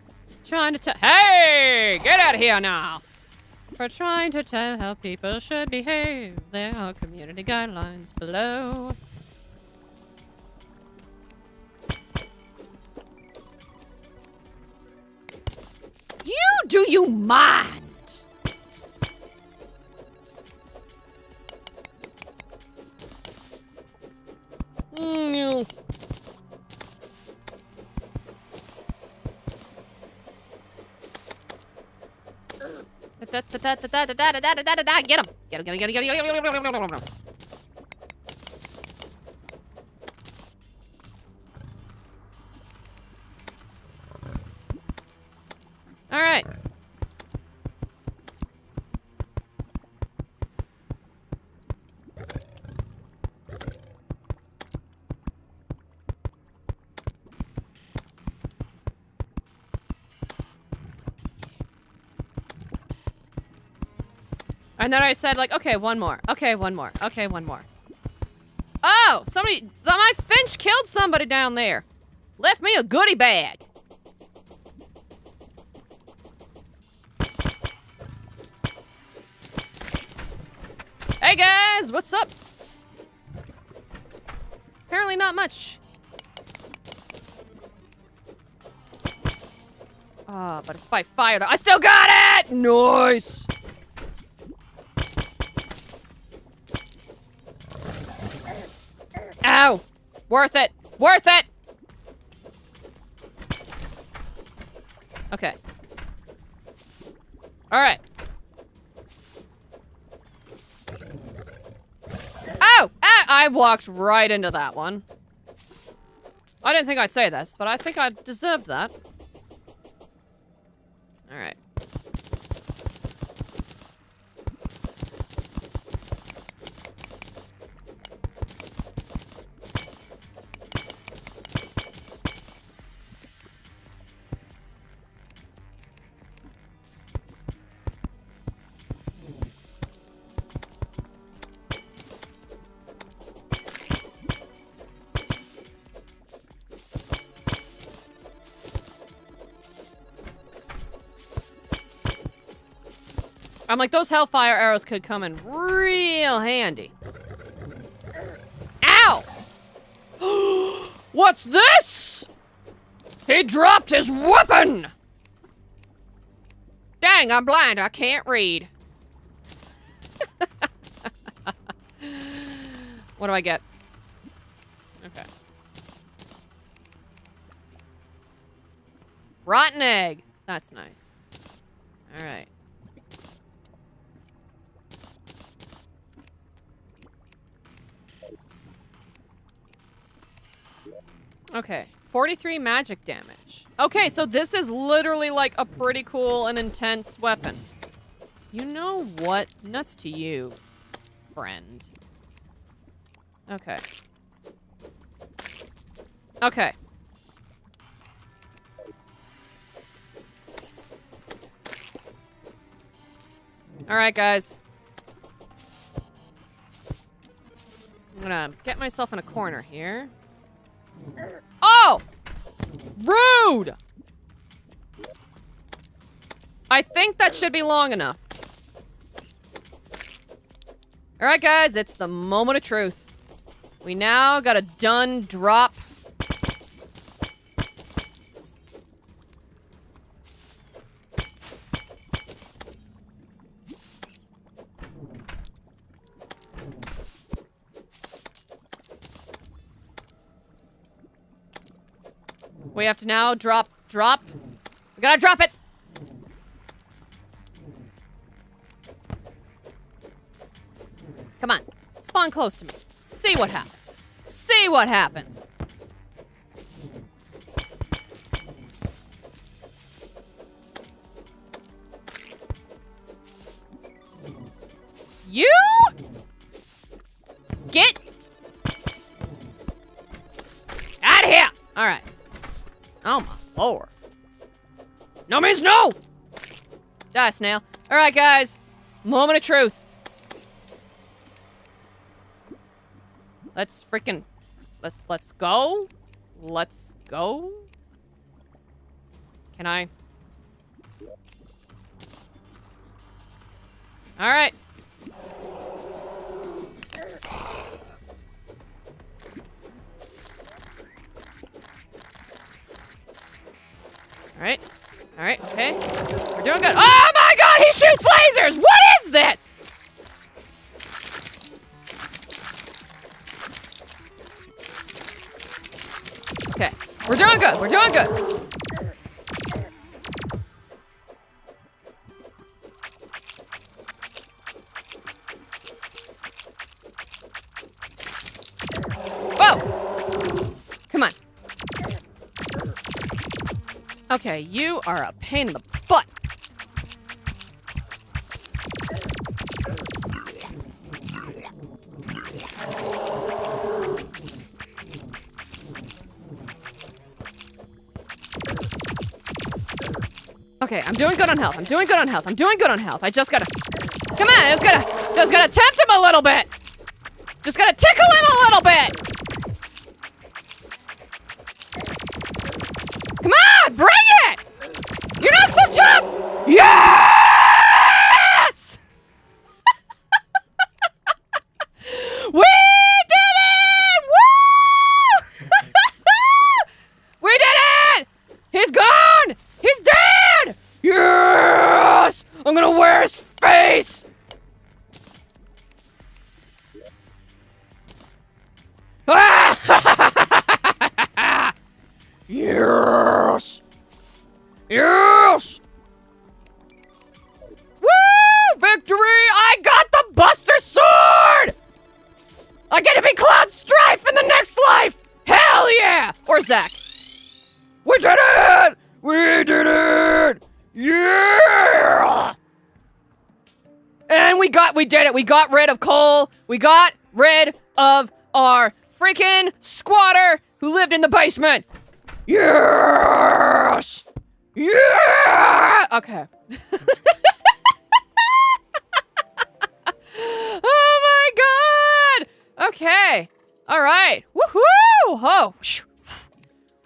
Trying to tell. Hey! Get out of here now! For trying to tell how people should behave. There are community guidelines below. Do you mind? Yes. Get him! Get him! All right. And then I said, like, okay, one more. Okay, one more. Okay, one more. Oh, my finch killed somebody down there. Left me a goodie bag. Hey guys, what's up? Apparently not much. Oh, but it's by fire though. I still got it! Nice! Ow! Worth it! Worth it! Okay. Alright. Oh! Ah, I walked right into that one. I didn't think I'd say this, but I think I deserved that. Alright. I'm like, those hellfire arrows could come in real handy. Ow! What's this? He dropped his weapon! Dang, I'm blind. I can't read. What do I get? Okay. Rotten egg. That's nice. All right. Okay, 43 magic damage. Okay, so this is literally like a pretty cool and intense weapon. You know what? Nuts to you, friend. Okay. Okay. All right, guys. I'm gonna get myself in a corner here. Oh! Rude! I think that should be long enough. Alright, guys, it's the moment of truth. We now got a done drop. We have to now drop. We gotta drop it! Come on, spawn close to me. See what happens. See what happens. You? Get out of here! All right. Oh my lord. No means no! Die, snail. Alright, guys. Moment of truth. Let's freaking... Let's go. Let's go. Can I? All right. All right. All right. Okay. We're doing good. Oh my God! He shoots lasers. What is this? Okay. We're doing good. We're doing good. Whoa! Come on. Okay, you are a pain in the butt. Okay, I'm doing good on health. I'm doing good on health. I'm doing good on health. I just gotta... Come on, I just gotta tempt him a little bit. Just gotta tickle him a little bit. Come on, bring it! You're not so tough! Yes! We did it! Woo! We did it! He's gone! He's dead! Yes! I'm gonna wear his face! Yes! Yes! Woo! Victory! I got the Buster Sword! I get to be Cloud Strife in the next life! Hell yeah! Or Zach. We did it! We did it! Yeah! And we did it. We got rid of Cole. We got rid of our freaking squatter who lived in the basement. Yes! Yeah! Okay. Oh my God! Okay. All right. Woohoo! Oh.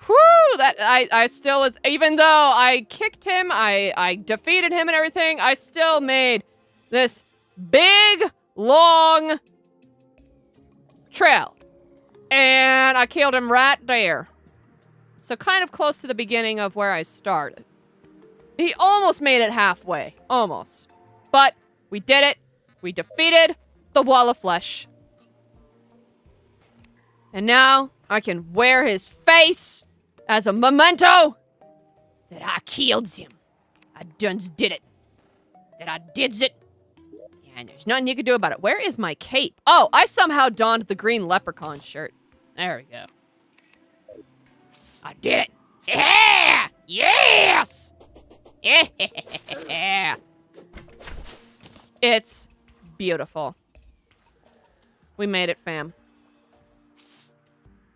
Whew, that I still was, even though I kicked him, I defeated him and everything, I still made this big, long trail. And I killed him right there. So kind of close to the beginning of where I started. He almost made it halfway. Almost. But we did it. We defeated the wall of flesh. And now I can wear his face as a memento that I killed him. I done did it. That I did it. And there's nothing you can do about it. Where is my cape? Oh, I somehow donned the green leprechaun shirt. There we go. I did it. Yeah! Yes! Yeah! It's beautiful. We made it, fam.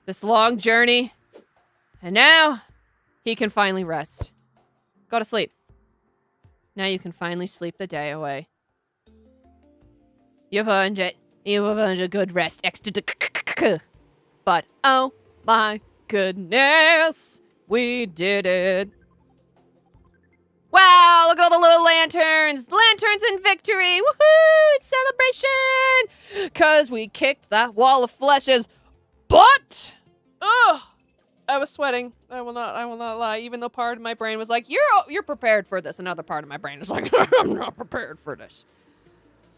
This long journey. And now, he can finally rest. Go to sleep. Now you can finally sleep the day away. You've earned it. You've earned a good rest. But, oh my goodness, we did it. Wow, look at all the little lanterns. Lanterns in victory. Woohoo, it's celebration. Because we kicked that wall of flesh's butt. Ugh. I was sweating. I will not lie. Even though part of my brain was like, you're prepared for this. Another part of my brain is like, I'm not prepared for this.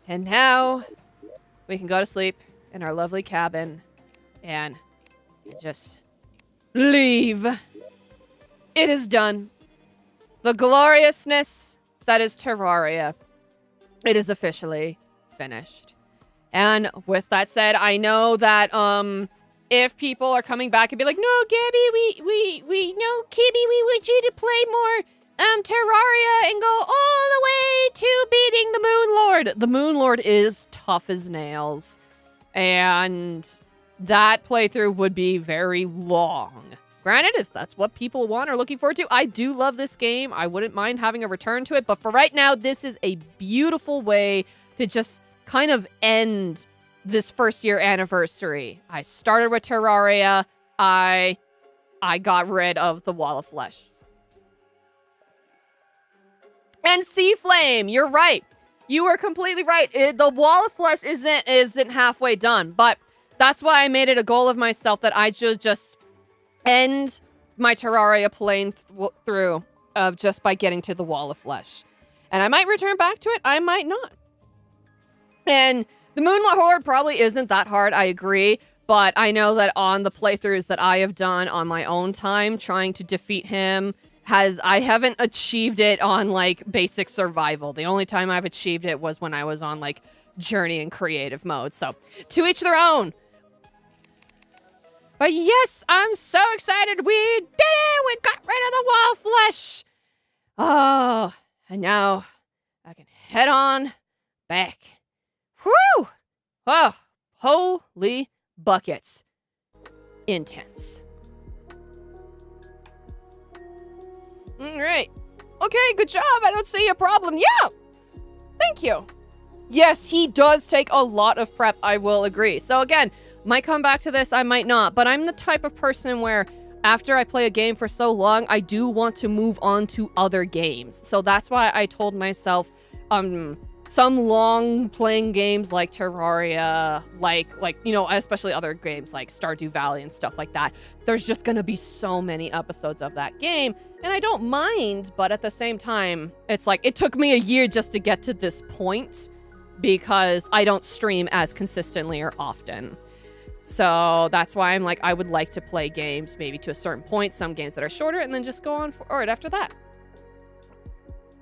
And now we can go to sleep in our lovely cabin and just leave. It is done. The gloriousness that is Terraria. It is officially finished. And with that said, I know that if people are coming back and be like, no, Gabby, we no, Kibby, we want you to play more Terraria and go all the way to beating the Moon Lord. The Moon Lord is tough as nails. And that playthrough would be very long. Granted, if that's what people want or looking forward to, I do love this game. I wouldn't mind having a return to it. But for right now, this is a beautiful way to just kind of end this first year anniversary. I started with Terraria. I got rid of the Wall of Flesh. And Sea Flame, you're right. You were completely right. The Wall of Flesh isn't halfway done, but that's why I made it a goal of myself that I should just end my Terraria playing through just by getting to the Wall of Flesh. And I might return back to it. I might not. And the Moonlit Horde probably isn't that hard, I agree. But I know that on the playthroughs that I have done on my own time, trying to defeat him, I haven't achieved it on, like, basic survival. The only time I've achieved it was when I was on, like, journey and creative mode. So, to each their own. But yes, I'm so excited. We did it! We got rid of the Wall of Flesh! Oh, and now I can head on back. Whew! Oh, holy buckets. Intense. All right. Okay, good job. I don't see a problem. Yeah! Thank you. Yes, he does take a lot of prep, I will agree. So again, might come back to this, I might not, but I'm the type of person where after I play a game for so long, I do want to move on to other games. So that's why I told myself, some long playing games like Terraria, like, you know, especially other games like Stardew Valley and stuff like that. There's just gonna be so many episodes of that game, and I don't mind, but at the same time, it's like, it took me a year just to get to this point because I don't stream as consistently or often. So that's why I'm like, I would like to play games maybe to a certain point, some games that are shorter, and then just go on forward after that.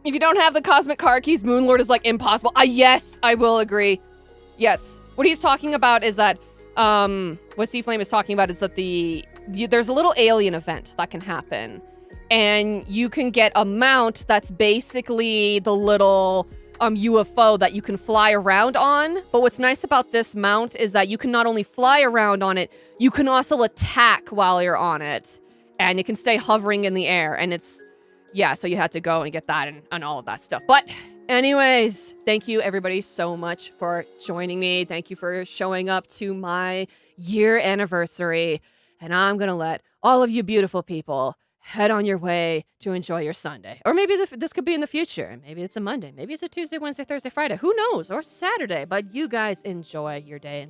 If you don't have the Cosmic Car Keys, Moonlord is, like, impossible. Yes, I will agree. Yes. What he's talking about is that, what Sea Flame is talking about is that there's a little alien event that can happen. And you can get a mount that's basically the little UFO that you can fly around on. But what's nice about this mount is that you can not only fly around on it, you can also attack while you're on it. And you can stay hovering in the air. And it's... yeah, so you had to go and get that and all of that stuff. But anyways, thank you everybody so much for joining me. Thank you for showing up to my year anniversary. And I'm going to let all of you beautiful people head on your way to enjoy your Sunday. Or maybe this could be in the future. Maybe it's a Monday. Maybe it's a Tuesday, Wednesday, Thursday, Friday. Who knows? Or Saturday. But you guys enjoy your day.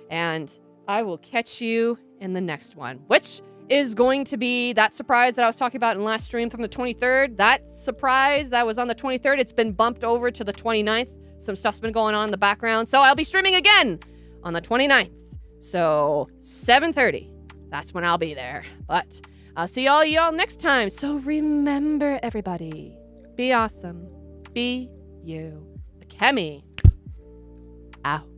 And I will catch you in the next one, which is going to be that surprise that I was talking about in last stream from the 23rd. That surprise that was on the 23rd, it's been bumped over to the 29th. Some stuff's been going on in the background. So I'll be streaming again on the 29th. So 7:30. That's when I'll be there. But I'll see all y'all next time. So remember, everybody, be awesome. Be you. Akemi out.